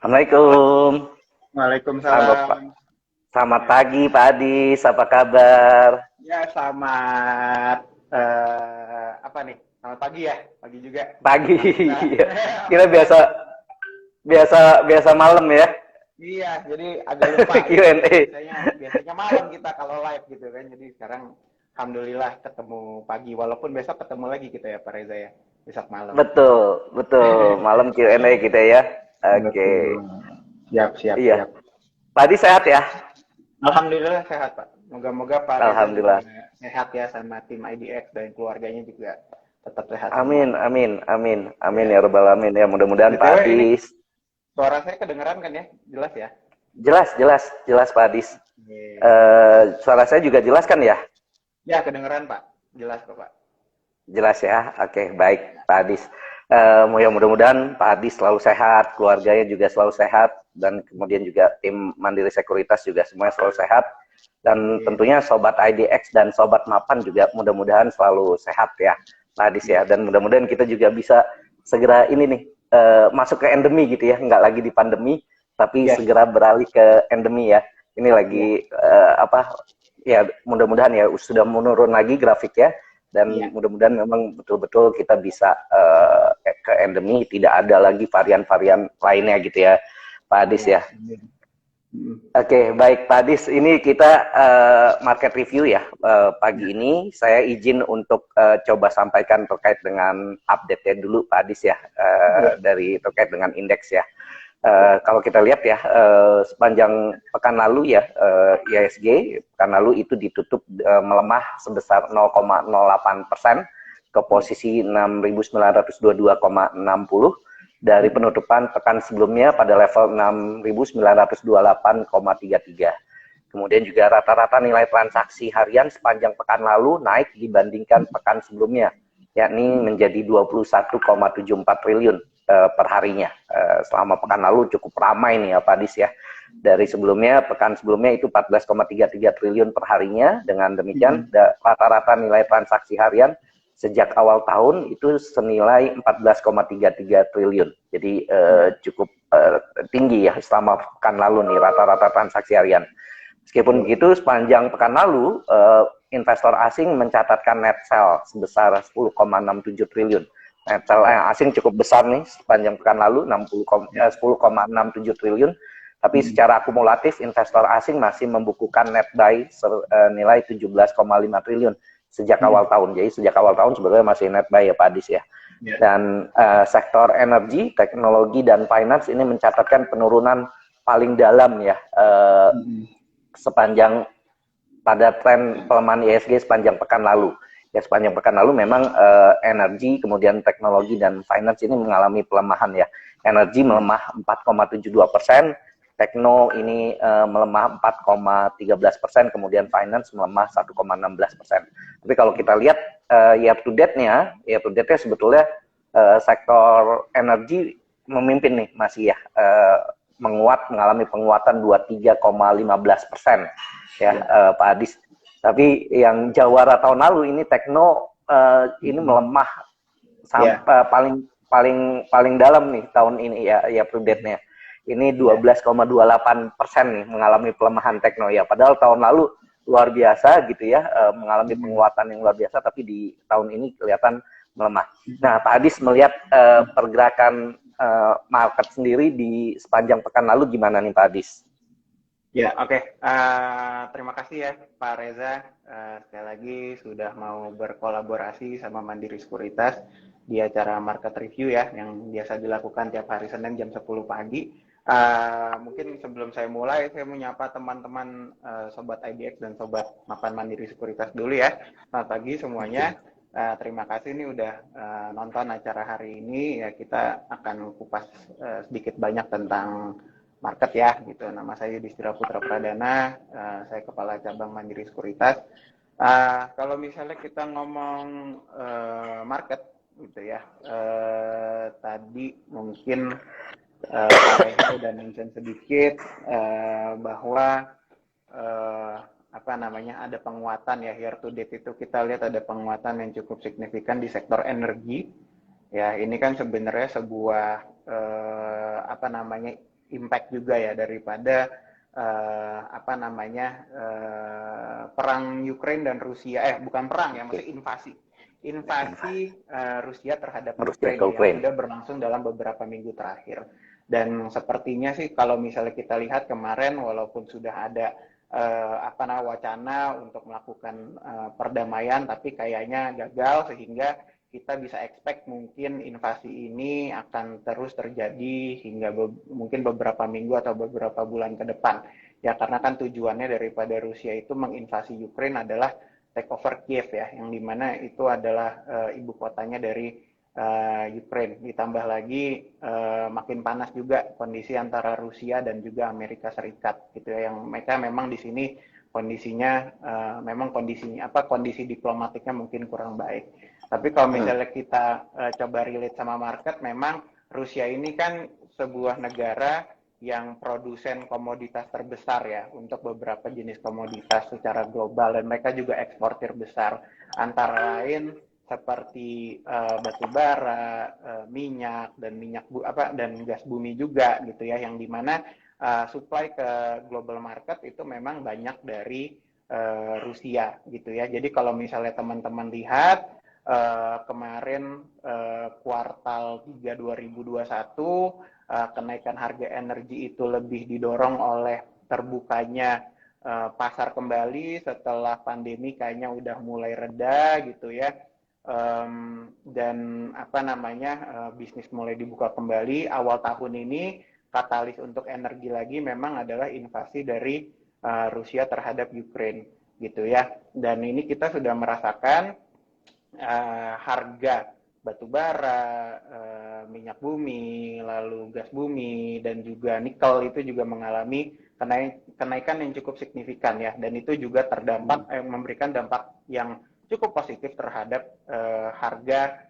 Assalamualaikum. Halo Pak. Waalaikumsalam. Selamat Ya, pagi Pak Adis, apa kabar? ya selamat apa nih? Selamat pagi ya, pagi juga. Pagi. Sekarang kita Iya. Kita biasa biasa biasa malam ya. iya, jadi agak lupa gitu ya. Q&A. Biasanya malam kita kalau live gitu kan. Jadi sekarang alhamdulillah ketemu pagi walaupun besok ketemu lagi kita ya Pak Reza ya. Besok malam. Betul, betul. Malam Q&A kita ya. Oke. Betul. Siap, siap, Iya. siap. Pak Adis sehat ya? Alhamdulillah sehat Pak. Moga-moga Pak Reza juga Alhamdulillah. sehat ya sama tim IDX dan keluarganya juga tetap sehat semua. Amin, amin, amin, amin Ya. ya rabbal alamin ya. Mudah-mudahan Pak BTW ini Adis suara saya kedengeran kan ya? Jelas ya? jelas, jelas, jelas Pak Adis. Oke. Suara saya juga jelas kan ya? Ya, kedengeran Pak. Jelas kok Pak. Jelas ya. Oke, baik Pak Adis. Ya mudah-mudahan Pak Adis selalu sehat, keluarganya juga selalu sehat, dan kemudian juga tim Mandiri Sekuritas juga semuanya selalu sehat. Dan Amin. tentunya Sobat IDX dan Sobat Mapan juga mudah-mudahan selalu sehat ya Pak Adis ya. Dan mudah-mudahan kita juga bisa segera ini nih, masuk ke endemi gitu ya. Nggak lagi di pandemi, tapi Yes. segera beralih ke endemi ya. Ini Ya. lagi apa ya, mudah-mudahan ya sudah menurun lagi grafik ya, dan Iya. mudah-mudahan memang betul-betul kita bisa ke endemi, tidak ada lagi varian-varian lainnya gitu ya Pak Adis Iya. ya. Amin. Mm. Oke, baik Pak Adis, ini kita market review ya pagi ini. Saya izin untuk coba sampaikan terkait dengan update-nya dulu Pak Adis ya, Iya. dari terkait dengan indeks ya. Ya. Kalau kita lihat ya, sepanjang pekan lalu ya, IHSG pekan lalu itu ditutup melemah sebesar 0,08% ke Ya. posisi 6.922,60 dari penutupan pekan sebelumnya pada level 6.928,33. Kemudian juga rata-rata nilai transaksi harian sepanjang pekan lalu naik dibandingkan pekan sebelumnya, yakni menjadi 21,74 triliun per harinya. Selama pekan lalu cukup ramai nih ya Pak Adis ya. Dari sebelumnya, pekan sebelumnya itu 14,33 triliun per harinya. Dengan demikian, rata-rata nilai transaksi harian sejak awal tahun itu senilai 14,33 triliun. Jadi cukup tinggi ya selama pekan lalu nih rata-rata transaksi harian. Meskipun begitu, sepanjang pekan lalu, investor asing mencatatkan net sell sebesar 10,67 triliun. Net sell asing cukup besar nih sepanjang pekan lalu, 10,67 triliun. Tapi secara akumulatif, investor asing masih membukukan net buy nilai 17,5 triliun sejak awal tahun. Jadi sejak awal tahun sebenarnya masih net buy ya Pak Adis ya. Ya. Dan sektor energi, teknologi, dan finance ini mencatatkan penurunan paling dalam ya, sepanjang pada tren pelemahan IHSG sepanjang pekan lalu. Ya sepanjang pekan lalu memang energi, kemudian teknologi dan finance ini mengalami pelemahan ya. Energi melemah 4,72%, tekno ini melemah 4,13%, kemudian finance melemah 1,16%. Tapi kalau kita lihat year to date-nya sebetulnya sektor energi memimpin nih masih ya, mengalami penguatan 23,15% ya Pak Adis. Tapi yang jawara tahun lalu ini tekno ini melemah Ya. sampai paling dalam nih tahun ini ya update-nya. Ini 12,28% nih mengalami pelemahan tekno ya. Padahal tahun lalu luar biasa gitu ya, mengalami penguatan yang luar biasa, tapi di tahun ini kelihatan melemah. Nah, Pak Adis melihat pergerakan market sendiri di sepanjang pekan lalu gimana nih Pak Adis? Ya, oke. Terima kasih ya Pak Reza. Sekali lagi sudah mau berkolaborasi sama Mandiri Sekuritas di acara market review ya, yang biasa dilakukan tiap hari Senin jam 10 pagi. Mungkin sebelum saya mulai, saya menyapa teman-teman Sobat IDX dan Sobat Mapan Mandiri Sekuritas dulu ya. Selamat pagi semuanya. Terima kasih nih udah nonton acara hari ini. Ya, kita akan kupas sedikit banyak tentang market ya gitu. Nama saya Yudhistira Putra Pradana, saya kepala cabang Mandiri Sekuritas. Kalau misalnya kita ngomong market gitu ya, tadi mungkin Pak Reza udah mention sedikit bahwa apa namanya ada penguatan ya, year to date itu kita lihat ada penguatan yang cukup signifikan di sektor energi. Ya, ini kan sebenarnya sebuah apa namanya impact juga ya daripada perang Ukraina dan Rusia, bukan perang ya, maksudnya invasi Rusia terhadap Rusia ke Ukraina yang Ukraina. sudah berlangsung dalam beberapa minggu terakhir. Dan sepertinya sih kalau misalnya kita lihat kemarin, walaupun sudah ada wacana untuk melakukan perdamaian, tapi kayaknya gagal, sehingga kita bisa expect mungkin invasi ini akan terus terjadi hingga mungkin beberapa minggu atau beberapa bulan ke depan. Ya, karena kan tujuannya daripada Rusia itu menginvasi Ukraina adalah take over Kiev ya, yang dimana itu adalah ibu kotanya dari Ukraine. Ditambah lagi makin panas juga kondisi antara Rusia dan juga Amerika Serikat gitu ya, yang mereka memang di sini kondisinya kondisi diplomatiknya mungkin kurang baik. Tapi kalau misalnya kita coba relate sama market, memang Rusia ini kan sebuah negara yang produsen komoditas terbesar ya untuk beberapa jenis komoditas secara global, dan mereka juga eksportir besar, antara lain seperti batu bara, minyak dan gas bumi juga gitu ya, yang dimana supply ke global market itu memang banyak dari Rusia gitu ya. Jadi kalau misalnya teman-teman lihat kemarin kuartal 3 2021 kenaikan harga energi itu lebih didorong oleh terbukanya pasar kembali setelah pandemi kayaknya udah mulai reda gitu ya. Dan bisnis mulai dibuka kembali. Awal tahun ini katalis untuk energi lagi memang adalah invasi dari Rusia terhadap Ukraine gitu ya. Dan ini kita sudah merasakan harga batu bara, minyak bumi, lalu gas bumi, dan juga nikel itu juga mengalami kenaikan yang cukup signifikan ya, dan itu juga memberikan dampak yang cukup positif terhadap harga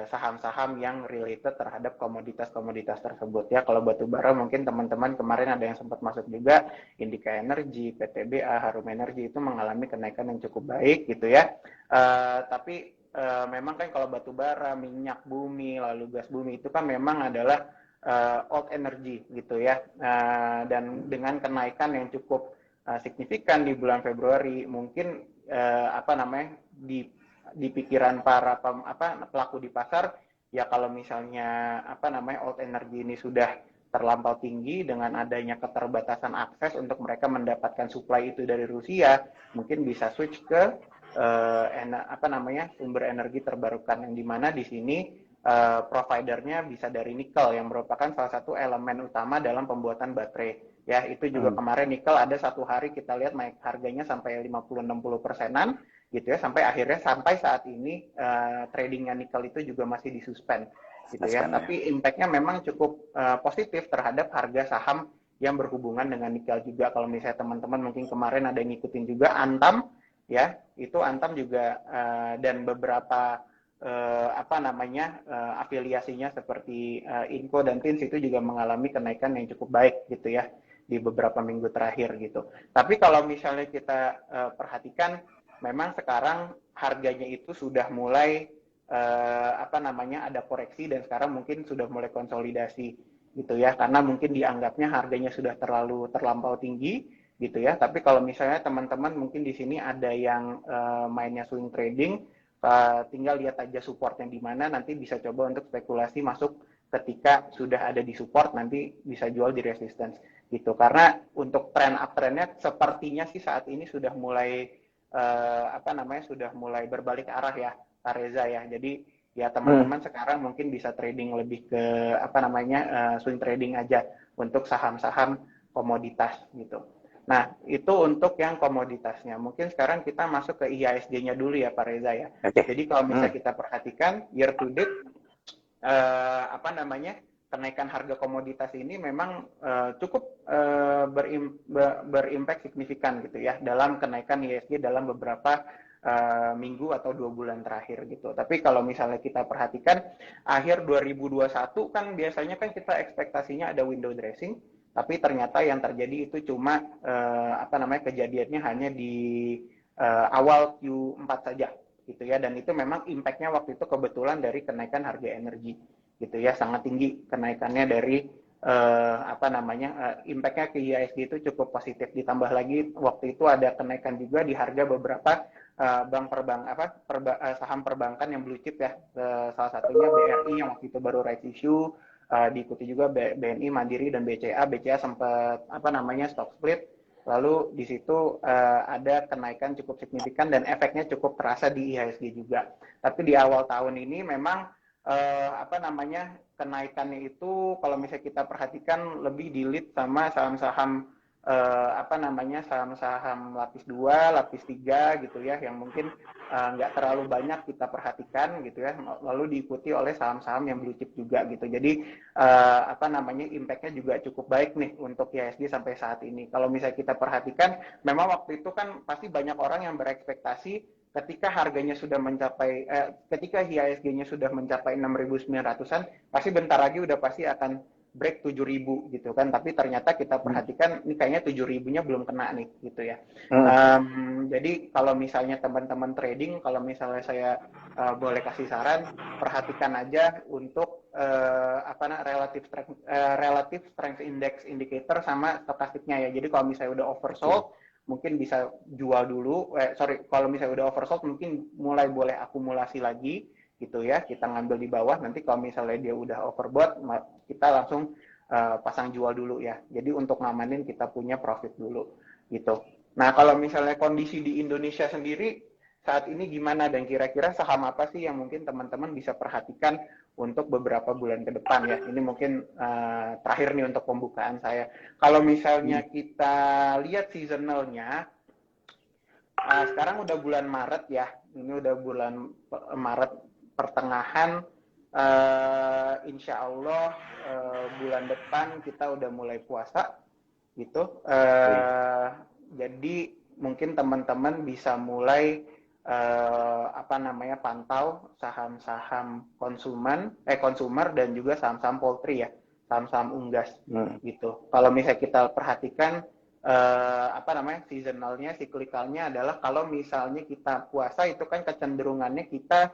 saham-saham yang related terhadap komoditas-komoditas tersebut ya. Kalau batu bara mungkin teman-teman kemarin ada yang sempat masuk juga, Indika Energy, PTBA, Harum Energy itu mengalami kenaikan yang cukup baik gitu ya. Tapi memang kan kalau batu bara, minyak bumi, lalu gas bumi itu kan memang adalah old energy gitu ya. Dan dengan kenaikan yang cukup signifikan di bulan Februari, mungkin di pikiran para pelaku di pasar ya, kalau misalnya old energy ini sudah terlampau tinggi dengan adanya keterbatasan akses untuk mereka mendapatkan supply itu dari Rusia, mungkin bisa switch ke sumber energi terbarukan, yang dimana di sini providernya bisa dari nikel yang merupakan salah satu elemen utama dalam pembuatan baterai ya. Itu juga kemarin nikel ada satu hari kita lihat naik harganya sampai 50-60%-an gitu ya, sampai saat ini tradingnya nikel itu juga masih disuspend gitu ya. Tapi impact-nya memang cukup positif terhadap harga saham yang berhubungan dengan nikel juga. Kalau misalnya teman-teman mungkin kemarin ada yang ngikutin juga Antam ya, itu Antam juga dan beberapa afiliasinya seperti Inco dan Tins itu juga mengalami kenaikan yang cukup baik gitu ya di beberapa minggu terakhir gitu. Tapi kalau misalnya kita perhatikan, memang sekarang harganya itu sudah mulai ada koreksi, dan sekarang mungkin sudah mulai konsolidasi gitu ya, karena mungkin dianggapnya harganya sudah terlampau tinggi gitu ya. Tapi kalau misalnya teman-teman mungkin di sini ada yang mainnya swing trading, tinggal lihat aja supportnya di mana, nanti bisa coba untuk spekulasi masuk ketika sudah ada di support, nanti bisa jual di resistance gitu. Karena untuk trend uptrendnya sepertinya sih saat ini sudah mulai sudah mulai berbalik arah ya, Pak Reza ya. Jadi ya teman-teman sekarang mungkin bisa trading lebih ke swing trading aja untuk saham-saham komoditas gitu. Nah, itu untuk yang komoditasnya. Mungkin sekarang kita masuk ke IHSG-nya dulu ya, Pak Reza ya. Jadi kalau misalnya kita perhatikan year to date, kenaikan harga komoditas ini memang cukup berimpact signifikan gitu ya dalam kenaikan IHSG dalam beberapa minggu atau 2 bulan terakhir gitu. Tapi kalau misalnya kita perhatikan akhir 2021 kan biasanya kan kita ekspektasinya ada window dressing, tapi ternyata yang terjadi itu cuma kejadiannya hanya di awal Q4 saja gitu ya, dan itu memang impact-nya waktu itu kebetulan dari kenaikan harga energi gitu ya, sangat tinggi kenaikannya dari impact-nya ke IHSG itu cukup positif. Ditambah lagi waktu itu ada kenaikan juga di harga beberapa saham perbankan yang blue chip ya. Salah satunya BRI yang waktu itu baru rights issue, diikuti juga BNI, Mandiri dan BCA. BCA sempat stock split. Lalu di situ ada kenaikan cukup signifikan dan efeknya cukup terasa di IHSG juga. Tapi di awal tahun ini memang kenaikannya itu kalau misalnya kita perhatikan lebih di-lead sama saham-saham saham-saham lapis 2, lapis 3 gitu ya, yang mungkin nggak terlalu banyak kita perhatikan gitu ya, lalu diikuti oleh saham-saham yang blue chip juga gitu. Jadi impact-nya juga cukup baik nih untuk IHSG sampai saat ini. Kalau misalnya kita perhatikan, memang waktu itu kan pasti banyak orang yang berekspektasi ketika harganya sudah mencapai, ketika IHSG-nya sudah mencapai 6.900-an, pasti bentar lagi udah pasti akan break 7.000 gitu kan. Tapi ternyata kita perhatikan, ini kayaknya 7.000-nya belum kena nih gitu ya. Jadi kalau misalnya teman-teman trading, kalau misalnya saya boleh kasih saran, perhatikan aja untuk relative strength index indicator sama stokastiknya ya. Jadi kalau misalnya udah oversold, mungkin bisa jual dulu. Kalau misalnya udah oversold, mungkin mulai boleh akumulasi lagi gitu ya. Kita ngambil di bawah. Nanti kalau misalnya dia udah overbought, kita langsung pasang jual dulu ya. Jadi untuk ngamanin kita punya profit dulu gitu. Nah kalau misalnya kondisi di Indonesia sendiri saat ini gimana, dan kira-kira saham apa sih yang mungkin teman-teman bisa perhatikan untuk beberapa bulan ke depan ya. Ini mungkin terakhir nih untuk pembukaan saya. Kalau misalnya kita lihat seasonalnya, sekarang udah bulan Maret ya. Ini udah bulan Maret pertengahan. Insya Allah bulan depan kita udah mulai puasa gitu. Jadi mungkin teman-teman bisa mulai pantau saham-saham konsumer dan juga saham-saham poultry ya, saham-saham unggas gitu. Kalau misalnya kita perhatikan seasonalnya, siklikalnya adalah kalau misalnya kita puasa itu kan kecenderungannya kita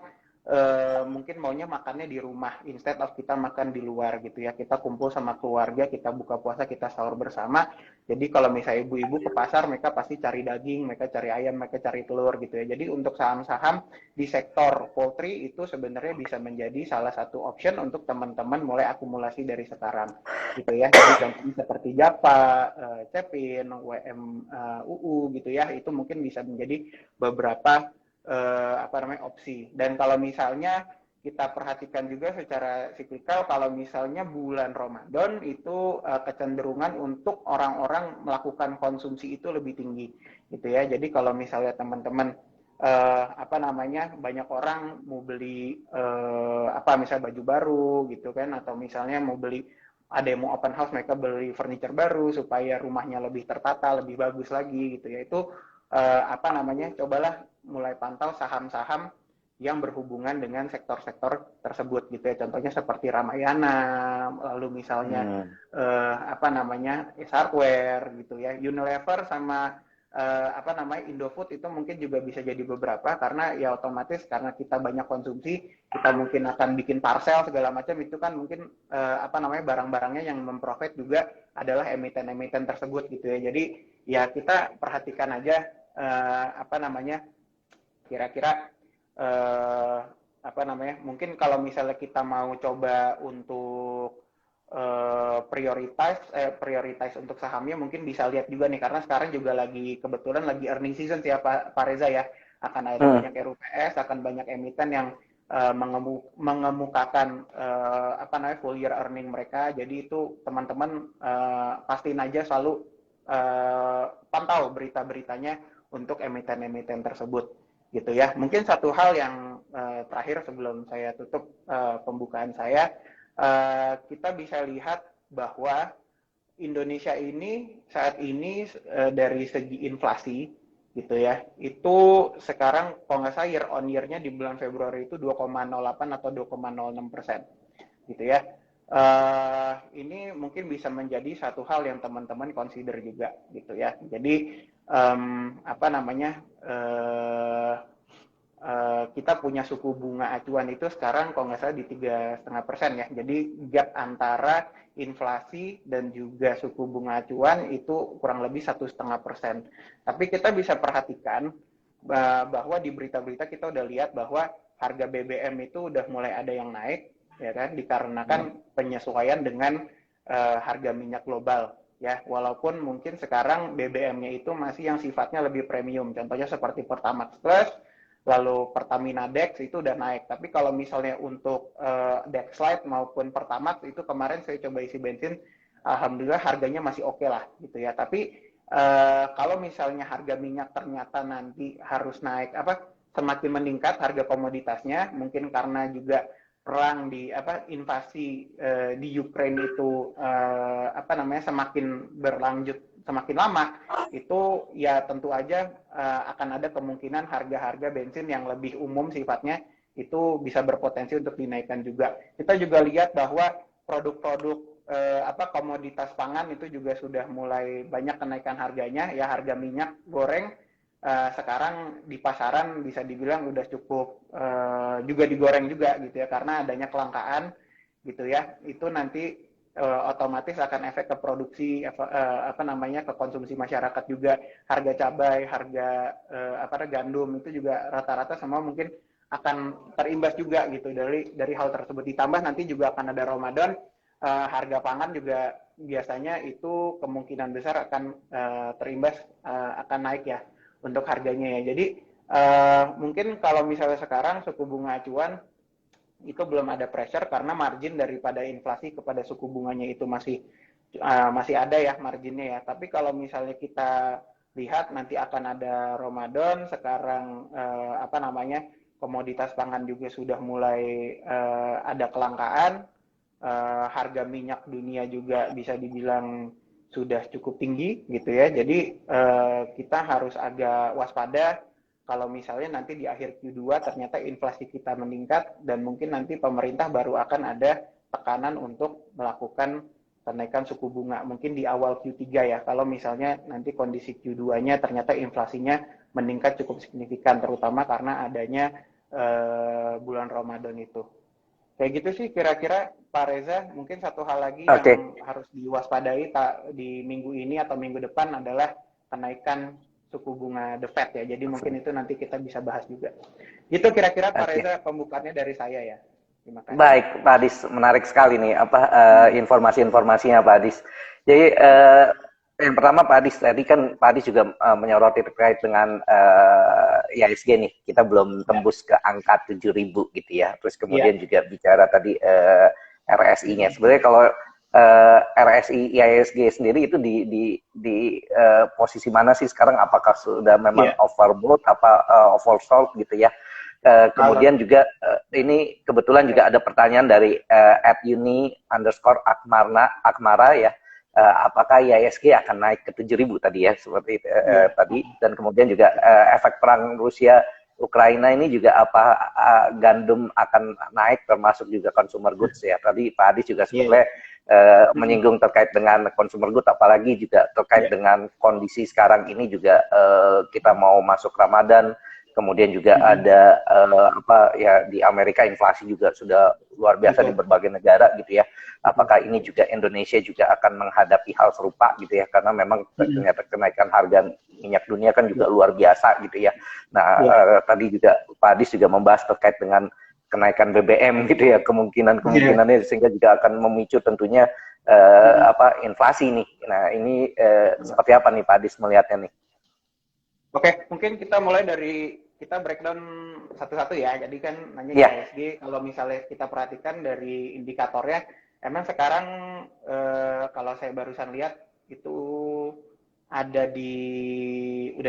mungkin maunya makannya di rumah instead of kita makan di luar gitu ya. Kita kumpul sama keluarga, kita buka puasa, kita sahur bersama. Jadi kalau misalnya ibu-ibu ke pasar, mereka pasti cari daging, mereka cari ayam, mereka cari telur gitu ya. Jadi untuk saham-saham di sektor poultry itu sebenarnya bisa menjadi salah satu option untuk teman-teman mulai akumulasi dari sekarang gitu ya. Jadi contohnya seperti Japa, Cepin, UU gitu ya. Itu mungkin bisa menjadi beberapa opsi. Dan kalau misalnya kita perhatikan juga secara siklikal, kalau misalnya bulan Ramadan itu kecenderungan untuk orang-orang melakukan konsumsi itu lebih tinggi gitu ya. Jadi kalau misalnya teman-teman banyak orang mau beli misalnya baju baru gitu kan, atau misalnya mau beli, ada yang mau open house, mereka beli furniture baru supaya rumahnya lebih tertata, lebih bagus lagi gitu ya. Itu cobalah mulai pantau saham-saham yang berhubungan dengan sektor-sektor tersebut gitu ya. Contohnya seperti Ramayana, lalu misalnya Hardware gitu ya. Unilever sama Indofood itu mungkin juga bisa jadi beberapa, karena ya otomatis karena kita banyak konsumsi, kita mungkin akan bikin parcel segala macam, itu kan mungkin barang-barangnya yang memprofit juga adalah emiten-emiten tersebut gitu ya. Jadi ya kita perhatikan aja kira-kira mungkin kalau misalnya kita mau coba untuk prioritize untuk sahamnya, mungkin bisa lihat juga nih, karena sekarang juga kebetulan lagi earning season ya Pak Reza ya, akan ada banyak RUPS, akan banyak emiten yang mengemukakan full year earning mereka. Jadi itu teman-teman pastiin aja selalu pantau berita-beritanya untuk emiten-emiten tersebut gitu ya. Mungkin satu hal yang terakhir sebelum saya tutup pembukaan saya, kita bisa lihat bahwa Indonesia ini saat ini dari segi inflasi gitu ya, itu sekarang kalau nggak salah year on year-nya di bulan Februari itu 2,08 atau 2,06% gitu ya. Ini mungkin bisa menjadi satu hal yang teman-teman consider juga gitu ya. Jadi kita punya suku bunga acuan itu sekarang kalau nggak salah di 3,5% ya. Jadi gap antara inflasi dan juga suku bunga acuan itu kurang lebih 1,5%. Tapi kita bisa perhatikan bahwa di berita-berita kita udah lihat bahwa harga BBM itu udah mulai ada yang naik, ya kan, dikarenakan penyesuaian dengan harga minyak global. Ya, walaupun mungkin sekarang BBM-nya itu masih yang sifatnya lebih premium. Contohnya seperti Pertamax Plus, lalu Pertamina Dex itu udah naik. Tapi kalau misalnya untuk Dex Lite maupun Pertamax itu kemarin saya coba isi bensin, alhamdulillah harganya masih oke lah gitu ya. Tapi kalau misalnya harga minyak ternyata nanti harus naik semakin meningkat harga komoditasnya, mungkin karena juga perang di invasi di Ukraina itu semakin berlanjut semakin lama, itu ya tentu aja akan ada kemungkinan harga-harga bensin yang lebih umum sifatnya itu bisa berpotensi untuk dinaikkan juga. Kita juga lihat bahwa produk-produk komoditas pangan itu juga sudah mulai banyak kenaikan harganya. Ya, harga minyak goreng sekarang di pasaran bisa dibilang udah cukup juga digoreng juga gitu ya, karena adanya kelangkaan gitu ya. Itu nanti otomatis akan efek ke produksi ke konsumsi masyarakat juga. Harga cabai, harga gandum itu juga rata-rata semua mungkin akan terimbas juga gitu dari hal tersebut. Ditambah nanti juga akan ada Ramadan, harga pangan juga biasanya itu kemungkinan besar akan terimbas, akan naik ya untuk harganya ya. Jadi mungkin kalau misalnya sekarang suku bunga acuan itu belum ada pressure karena margin daripada inflasi kepada suku bunganya itu masih ada ya marginnya ya. Tapi kalau misalnya kita lihat nanti akan ada Ramadan, sekarang komoditas pangan juga sudah mulai ada kelangkaan, harga minyak dunia juga bisa dibilang sudah cukup tinggi gitu ya. Jadi kita harus agak waspada kalau misalnya nanti di akhir Q2 ternyata inflasi kita meningkat dan mungkin nanti pemerintah baru akan ada tekanan untuk melakukan kenaikan suku bunga mungkin di awal Q3 ya. Kalau misalnya nanti kondisi Q2-nya ternyata inflasinya meningkat cukup signifikan, terutama karena adanya bulan Ramadan itu. Kayak gitu sih kira-kira Pak Reza. Mungkin satu hal lagi yang harus diwaspadai di minggu ini atau minggu depan adalah kenaikan suku bunga The Fed ya. Jadi mungkin itu nanti kita bisa bahas juga. Gitu kira-kira Pak Reza pembukaannya dari saya ya. Terima kasih. Baik, Pak Adis, menarik sekali nih informasi-informasinya Pak Adis. Jadi yang pertama Pak Adis, tadi kan Pak Adis juga menyoroti terkait dengan IHSG nih. Kita belum tembus ke angka 7.000 gitu ya. Terus kemudian juga bicara tadi RSI-nya. Sebenarnya kalau RSI IHSG sendiri itu di posisi mana sih sekarang? Apakah sudah memang overbought apa oversold gitu ya? Kemudian juga ini kebetulan juga ada pertanyaan dari @uni_akmara ya. Apakah IHSG akan naik ke 7.000 tadi ya, seperti tadi. Dan kemudian juga efek perang Rusia Ukraina ini juga gandum akan naik, termasuk juga consumer goods ya. Tadi Pak Adis juga sebetulnya menyinggung terkait dengan consumer goods, apalagi juga terkait dengan kondisi sekarang ini juga kita mau masuk Ramadan, kemudian juga ada di Amerika inflasi juga sudah luar biasa di berbagai negara gitu ya. Apakah ini juga Indonesia juga akan menghadapi hal serupa gitu ya, karena memang ternyata kenaikan harga minyak dunia kan juga luar biasa gitu ya. Nah, tadi juga Pak Adis juga membahas terkait dengan kenaikan BBM gitu ya, kemungkinannya sehingga juga akan memicu tentunya inflasi nih. Nah, ini seperti apa nih Pak Adis melihatnya nih? Oke, mungkin kita mulai dari kita breakdown satu-satu ya. Jadi kan nanya IHSG, kalau misalnya kita perhatikan dari indikatornya, emang sekarang kalau saya barusan lihat itu udah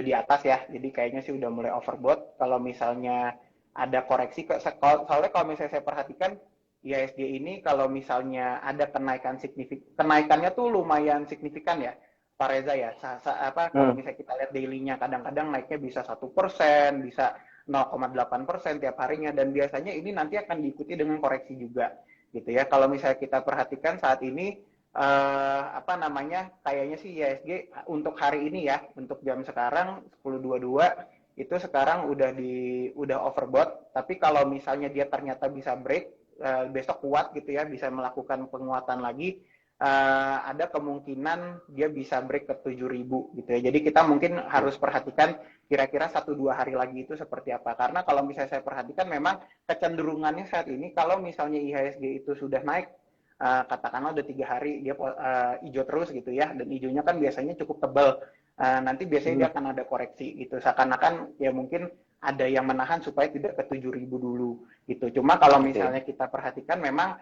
di atas ya. Jadi kayaknya sih udah mulai overbought. Kalau misalnya ada koreksi, soalnya kalau misalnya saya perhatikan IHSG ini kalau misalnya ada kenaikan signifikan, kenaikannya tuh lumayan signifikan ya Pak Reza ya. Kalau misalnya kita lihat daily-nya kadang-kadang naiknya bisa 1%, bisa 0,8% tiap harinya, dan biasanya ini nanti akan diikuti dengan koreksi juga gitu ya. Kalau misalnya kita perhatikan saat ini kayaknya sih IHSG untuk hari ini ya, untuk jam sekarang 10.22 itu sekarang udah overbought. Tapi kalau misalnya dia ternyata bisa break, besok kuat gitu ya, bisa melakukan penguatan lagi, ada kemungkinan dia bisa break ke 7.000 gitu ya. Jadi kita mungkin harus perhatikan kira-kira 1-2 hari lagi itu seperti apa. Karena kalau misalnya saya perhatikan memang kecenderungannya saat ini kalau misalnya IHSG itu sudah naik, katakanlah udah 3 hari dia hijau terus gitu ya, dan hijaunya kan biasanya cukup tebal. Nanti biasanya dia akan ada koreksi gitu. Seakan-akan ya mungkin ada yang menahan supaya tidak ke 7.000 dulu gitu. Cuma kalau misalnya kita perhatikan memang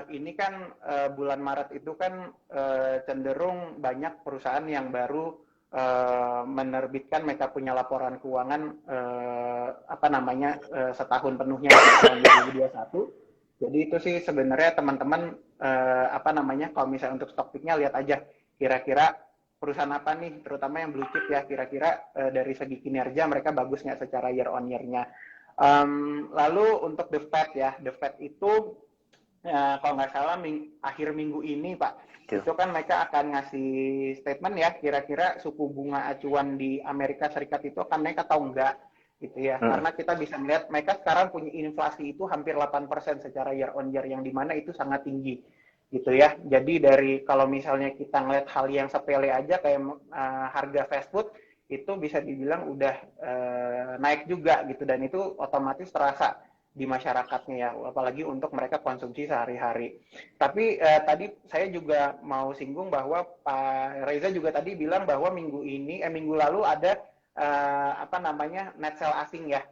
ini kan bulan Maret itu kan cenderung banyak perusahaan yang baru menerbitkan mereka punya laporan keuangan setahun penuhnya di tahun 2021. Jadi itu sih sebenarnya teman-teman kalau misalnya untuk stock picknya lihat aja kira-kira perusahaan apa nih, terutama yang blue chip ya, kira-kira dari segi kinerja mereka bagus nggak secara year on year-nya. Lalu untuk The Fed ya, The Fed itu kalau nggak salah akhir minggu ini Pak, itu kan mereka akan ngasih statement ya, kira-kira suku bunga acuan di Amerika Serikat itu akan naik atau enggak gitu ya. Karena kita bisa melihat mereka sekarang punya inflasi itu hampir 8% secara year on year, yang dimana itu sangat tinggi gitu ya. Jadi dari kalau misalnya kita ngeliat hal yang sepele aja kayak harga fast food itu bisa dibilang udah naik juga gitu, dan itu otomatis terasa di masyarakatnya ya, apalagi untuk mereka konsumsi sehari-hari. Tapi tadi saya juga mau singgung bahwa Pak Reza juga tadi bilang bahwa minggu lalu ada net sell asing ya.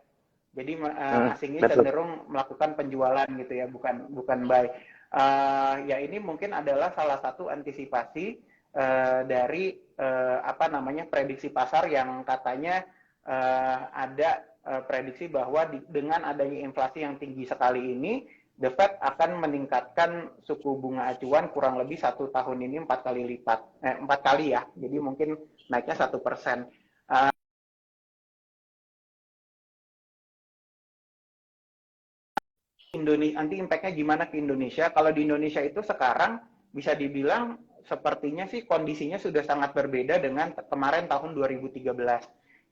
Jadi asingnya cenderung melakukan penjualan gitu ya, bukan buy. Ya ini mungkin adalah salah satu antisipasi dari prediksi pasar yang katanya ada prediksi bahwa dengan adanya inflasi yang tinggi sekali ini, The Fed akan meningkatkan suku bunga acuan kurang lebih 1 tahun ini 4 kali lipat, 4 kali ya. Jadi mungkin naiknya 1%. Indonesia nanti impact-nya gimana ke Indonesia? Kalau di Indonesia itu sekarang bisa dibilang sepertinya sih kondisinya sudah sangat berbeda dengan kemarin tahun 2013.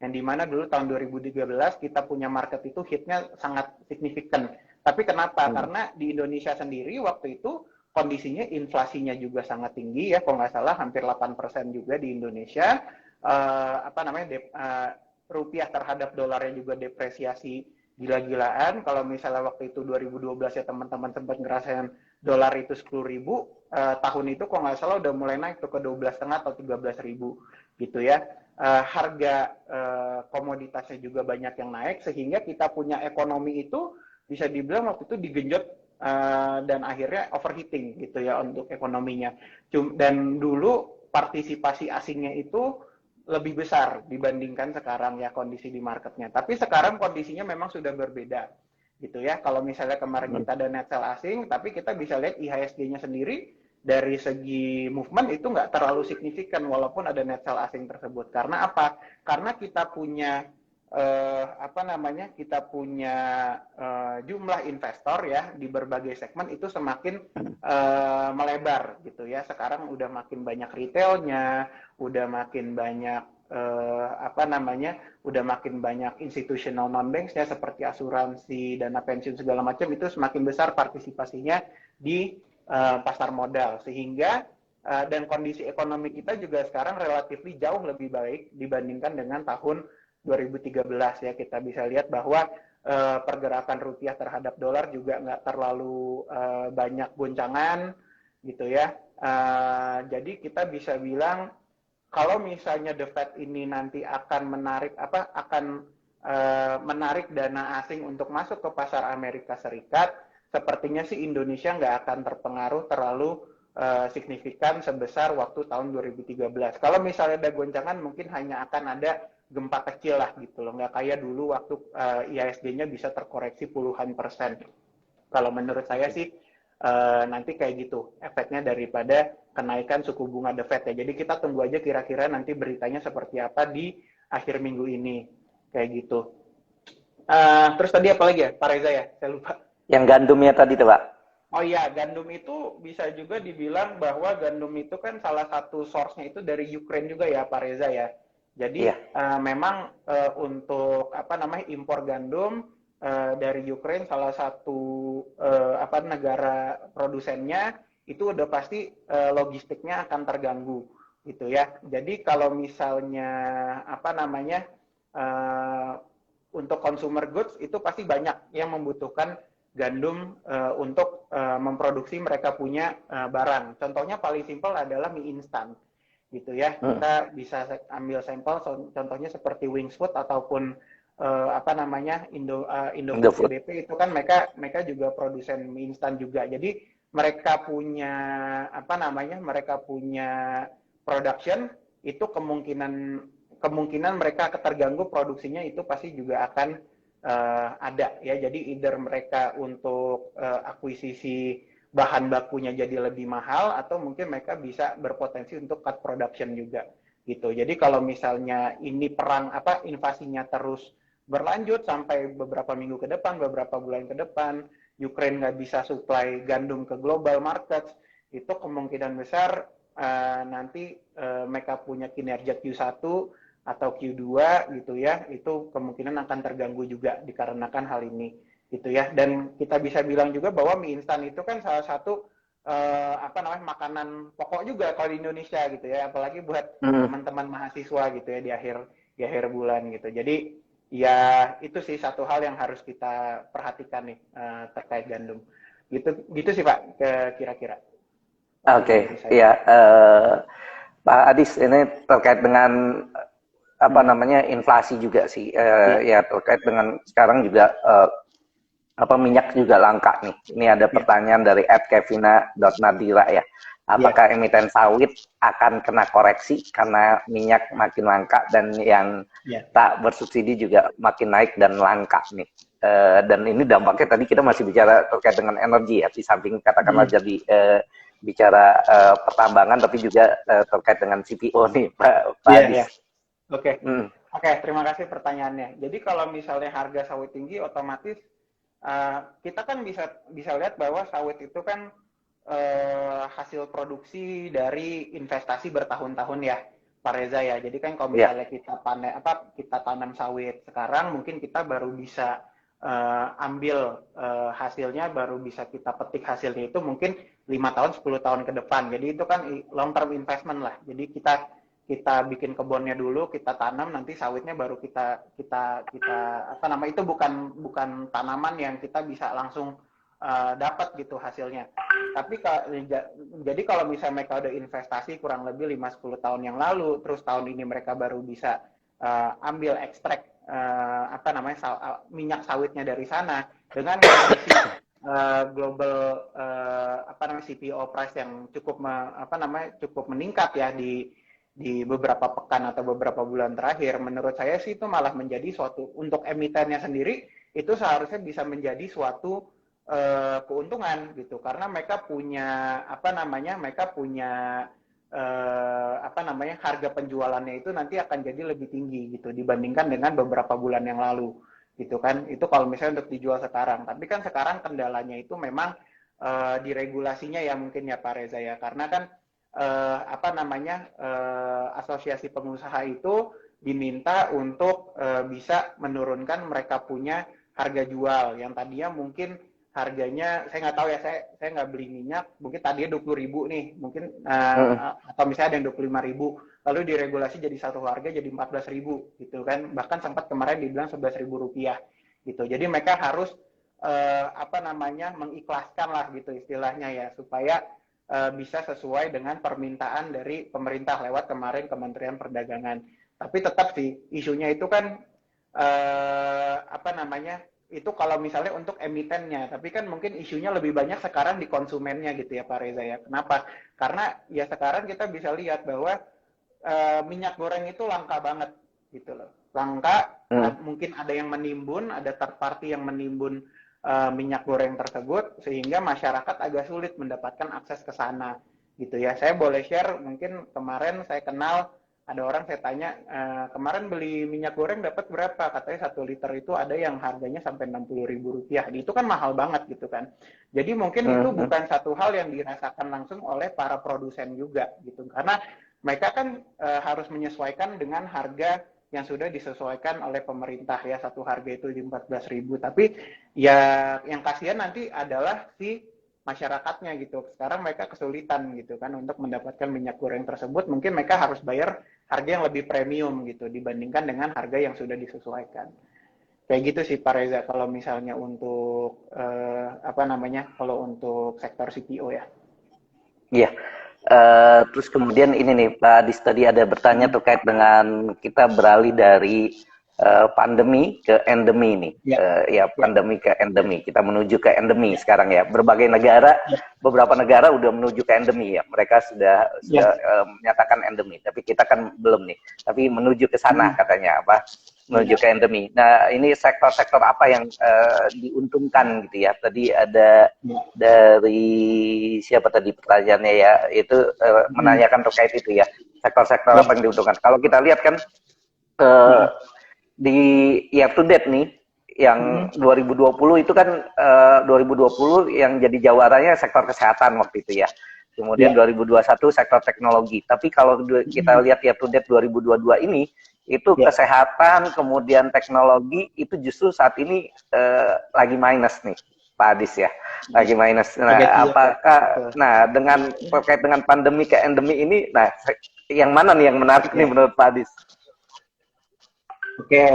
Yang dimana dulu tahun 2013 kita punya market itu hitnya sangat signifikan. Tapi kenapa? Karena di Indonesia sendiri waktu itu kondisinya inflasinya juga sangat tinggi ya, kalau nggak salah hampir 8% juga di Indonesia. Rupiah terhadap dolarnya juga depresiasi gila-gilaan. Kalau misalnya waktu itu 2012 ya teman-teman sempat ngerasain dolar itu 10.000, tahun itu kalau nggak salah udah mulai naik tuh ke 12,5 atau 13.000 gitu ya. Harga komoditasnya juga banyak yang naik, sehingga kita punya ekonomi itu bisa dibilang waktu itu digenjot dan akhirnya overheating gitu ya untuk ekonominya. Dan dulu partisipasi asingnya itu lebih besar dibandingkan sekarang ya kondisi di marketnya. Tapi sekarang kondisinya memang sudah berbeda gitu ya. Kalau misalnya kemarin kita ada net sell asing, tapi kita bisa lihat IHSG-nya sendiri dari segi movement itu nggak terlalu signifikan walaupun ada net sell asing tersebut. Karena apa? Karena kita punya jumlah investor ya di berbagai segmen itu semakin melebar gitu ya. Sekarang udah makin banyak retailnya, udah makin banyak udah makin banyak institutional non-banks ya seperti asuransi, dana pensiun segala macam, itu semakin besar partisipasinya di pasar modal, sehingga dan kondisi ekonomi kita juga sekarang relatif jauh lebih baik dibandingkan dengan tahun 2013 ya. Kita bisa lihat bahwa pergerakan rupiah terhadap dolar juga nggak terlalu banyak goncangan gitu ya. Jadi kita bisa bilang kalau misalnya The Fed ini nanti akan menarik dana asing untuk masuk ke pasar Amerika Serikat, sepertinya sih Indonesia nggak akan terpengaruh terlalu signifikan sebesar waktu tahun 2013. Kalau misalnya ada goncangan, mungkin hanya akan ada gempa kecil lah gitu loh, nggak kayak dulu waktu IHSG-nya bisa terkoreksi puluhan persen. Kalau menurut saya sih nanti kayak gitu efeknya daripada kenaikan suku bunga The Fed ya. Jadi kita tunggu aja kira-kira nanti beritanya seperti apa di akhir minggu ini kayak gitu. Terus tadi apa lagi ya Pak Reza ya? Saya lupa. Yang gandumnya tadi tuh Pak. Oh iya, gandum itu bisa juga dibilang bahwa gandum itu kan salah satu source-nya itu dari Ukraine juga ya Pak Reza ya. Jadi Iya. memang untuk apa namanya impor gandum dari Ukraine, salah satu apa negara produsennya, itu udah pasti logistiknya akan terganggu gitu ya. Jadi kalau misalnya apa namanya uh, untuk consumer goods itu pasti banyak yang membutuhkan gandum untuk memproduksi mereka punya barang. Contohnya paling simpel adalah mie instan gitu ya. Hmm. Kita bisa ambil sampel contohnya seperti Wings Food ataupun apa namanya Indofood Indofood. CBP, itu kan mereka juga produsen mie instan juga. Jadi mereka punya apa namanya mereka punya production, itu kemungkinan mereka terganggu produksinya itu pasti juga akan ada ya. Jadi either mereka untuk akuisisi bahan bakunya jadi lebih mahal, atau mungkin mereka bisa berpotensi untuk cut production juga gitu. Jadi kalau misalnya ini perang apa invasinya terus berlanjut sampai beberapa minggu ke depan, beberapa bulan ke depan, Ukraine nggak bisa supply gandum ke global markets, itu kemungkinan besar nanti mereka punya kinerja Q1 atau Q2 gitu ya, itu kemungkinan akan terganggu juga dikarenakan hal ini gitu ya. Dan kita bisa bilang juga bahwa mie instan itu kan salah satu apa namanya makanan pokok juga kalau di Indonesia gitu ya, apalagi buat Hmm. teman-teman mahasiswa gitu ya di akhir bulan gitu. Jadi ya itu sih satu hal yang harus kita perhatikan nih terkait gandum. Gitu sih Pak kira-kira Oke, dari saya. ya, Pak Adis, ini terkait dengan apa Hmm. namanya inflasi juga sih, Ya, ya terkait dengan sekarang juga apa minyak juga langka nih. Ini ada ya, pertanyaan dari @kevina.nadira ya. ya, Apakah emiten sawit akan kena koreksi karena minyak makin langka dan yang ya, tak bersubsidi juga makin naik dan langka nih. Dan ini dampaknya tadi kita masih bicara terkait dengan energi ya, di samping katakanlah hmm. jadi bicara pertambangan, tapi juga terkait dengan CPO nih, Pak Ya, Adis. ya. Oke. Hmm. Oke, terima kasih pertanyaannya. Jadi kalau misalnya harga sawit tinggi, otomatis kita kan bisa bisa lihat bahwa sawit itu kan hasil produksi dari investasi bertahun-tahun ya, Pak Reza ya. Jadi kan kalau Ya, misalnya kita panen apa kita tanam sawit sekarang, mungkin kita baru bisa ambil hasilnya, baru bisa kita petik hasilnya itu mungkin 5 tahun 10 tahun ke depan. Jadi itu kan long term investment lah. Jadi kita bikin kebunnya dulu, kita tanam, nanti sawitnya baru kita apa nama itu bukan tanaman yang kita bisa langsung dapat gitu hasilnya. Tapi jadi kalau misalnya mereka udah investasi kurang lebih 5-10 tahun yang lalu, terus tahun ini mereka baru bisa ambil ekstrak apa namanya minyak sawitnya dari sana dengan kondisi global apa namanya CPO price yang cukup apa namanya cukup meningkat ya di beberapa pekan atau beberapa bulan terakhir, menurut saya sih itu malah menjadi suatu untuk emitennya sendiri, itu seharusnya bisa menjadi suatu keuntungan gitu, karena mereka punya apa namanya apa namanya harga penjualannya itu nanti akan jadi lebih tinggi gitu dibandingkan dengan beberapa bulan yang lalu gitu kan. Itu kalau misalnya untuk dijual sekarang, tapi kan sekarang kendalanya itu memang di regulasinya ya mungkin ya Pak Reza ya, karena kan apa namanya asosiasi pengusaha itu diminta untuk bisa menurunkan mereka punya harga jual yang tadinya mungkin harganya saya nggak tahu ya, saya nggak beli minyak, mungkin tadinya 20.000 nih mungkin atau misalnya ada yang 25.000, lalu diregulasi jadi satu harga jadi 14.000 gitu kan, bahkan sempat kemarin dibilang 11.000 rupiah gitu. Jadi mereka harus apa namanya mengikhlaskan lah gitu istilahnya ya, supaya bisa sesuai dengan permintaan dari pemerintah lewat kemarin Kementerian Perdagangan. Tapi tetap sih isunya itu kan apa namanya itu kalau misalnya untuk emitennya, tapi kan mungkin isunya lebih banyak sekarang di konsumennya gitu ya Pak Reza ya. Kenapa? Karena ya sekarang kita bisa lihat bahwa minyak goreng itu langka banget gitu loh. Langka, hmm. mungkin ada yang menimbun, ada third party yang menimbun minyak goreng tersebut, sehingga masyarakat agak sulit mendapatkan akses ke sana gitu ya. Saya boleh share, mungkin kemarin saya kenal ada orang saya tanya, kemarin beli minyak goreng dapat berapa? Katanya 1 liter itu ada yang harganya sampai Rp60.000. Itu kan mahal banget gitu kan. Jadi mungkin itu bukan satu hal yang dirasakan langsung oleh para produsen juga gitu. Karena mereka kan harus menyesuaikan dengan harga yang sudah disesuaikan oleh pemerintah ya, satu harga itu di 14.000. Tapi ya yang kasihan nanti adalah si masyarakatnya gitu. Sekarang mereka kesulitan gitu kan untuk mendapatkan minyak goreng tersebut. Mungkin mereka harus bayar harga yang lebih premium gitu dibandingkan dengan harga yang sudah disesuaikan. Kayak gitu sih Pak Reza kalau misalnya untuk kalau untuk sektor CPO ya. Iya. Terus kemudian ini nih Pak Adis tadi ada bertanya terkait dengan kita beralih dari pandemi ke endemi nih. Ya pandemi ke endemi. Kita menuju ke endemi sekarang ya. Berbagai negara, beberapa negara udah menuju ke endemi ya. Mereka sudah menyatakan endemi. Tapi kita kan belum nih. Tapi menuju ke sana katanya apa? Menuju ke endemi. Nah ini sektor-sektor apa yang diuntungkan gitu ya? Tadi ada dari siapa tadi pertanyaannya ya? Itu menanyakan terkait itu ya. Sektor-sektor apa yang diuntungkan? Kalau kita lihat kan di year to date nih yang 2020 itu kan 2020 yang jadi jawarannya sektor kesehatan waktu itu ya. Kemudian 2021 sektor teknologi. Tapi kalau kita lihat year to date 2022 ini itu kesehatan kemudian teknologi itu justru saat ini lagi minus nih Pak Adis ya. Lagi minus. Nah, apakah dengan terkait dengan pandemi ke endemi ini nah yang mana nih yang menarik nih menurut Pak Adis? Oke,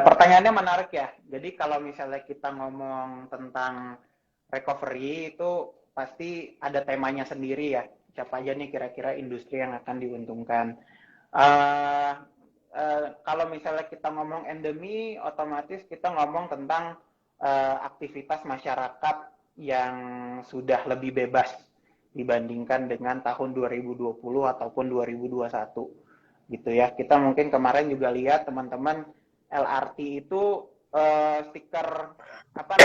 pertanyaannya menarik ya. Jadi kalau misalnya kita ngomong tentang recovery itu pasti ada temanya sendiri ya. Siapa aja nih kira-kira industri yang akan diuntungkan. Kalau misalnya kita ngomong endemi, otomatis kita ngomong tentang aktivitas masyarakat yang sudah lebih bebas dibandingkan dengan tahun 2020 ataupun 2021. Gitu ya. Kita mungkin kemarin juga lihat teman-teman LRT itu stiker tempat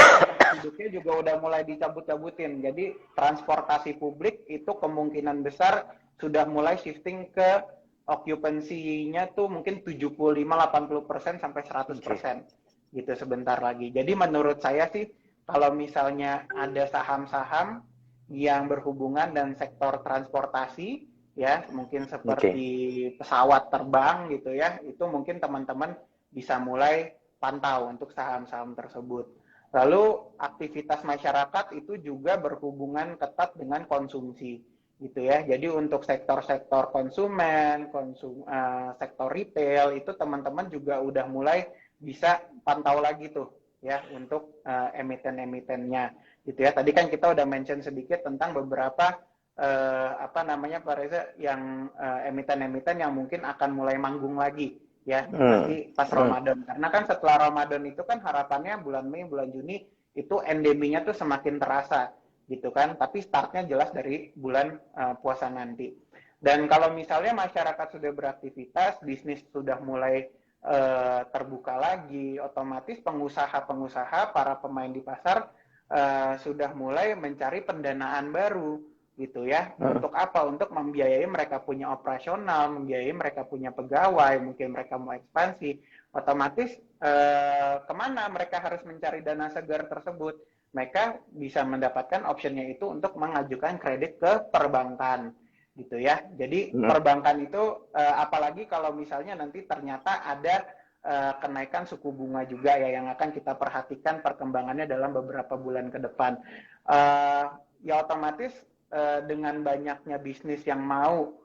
duduknya juga udah mulai dicabut-cabutin. Jadi transportasi publik itu kemungkinan besar sudah mulai shifting ke occupancy-nya tuh mungkin 75-80% sampai 100% gitu sebentar lagi. Jadi menurut saya sih kalau misalnya ada saham-saham yang berhubungan dan sektor transportasi ya mungkin seperti pesawat terbang gitu ya, itu mungkin teman-teman bisa mulai pantau untuk saham-saham tersebut. Lalu aktivitas masyarakat itu juga berhubungan ketat dengan konsumsi gitu ya. Jadi untuk sektor-sektor konsumen, sektor retail itu teman-teman juga udah mulai bisa pantau lagi tuh ya untuk emiten-emitennya gitu ya. Tadi kan kita udah mention sedikit tentang beberapa Pak Reza yang emiten-emiten yang mungkin akan mulai manggung lagi ya nanti pas Ramadan, karena kan setelah Ramadan itu kan harapannya bulan Mei bulan Juni itu endeminya tuh semakin terasa gitu kan, tapi startnya jelas dari bulan puasa nanti. Dan kalau misalnya masyarakat sudah beraktivitas, bisnis sudah mulai terbuka lagi, otomatis pengusaha-pengusaha, para pemain di pasar sudah mulai mencari pendanaan baru gitu ya. Untuk apa? Untuk membiayai mereka punya operasional, membiayai mereka punya pegawai, mungkin mereka mau ekspansi. Otomatis kemana mereka harus mencari dana segar tersebut? Mereka bisa mendapatkan optionnya itu untuk mengajukan kredit ke perbankan gitu ya. Jadi perbankan itu apalagi kalau misalnya nanti ternyata ada kenaikan suku bunga juga ya yang akan kita perhatikan perkembangannya dalam beberapa bulan ke depan. Ya otomatis dengan banyaknya bisnis yang mau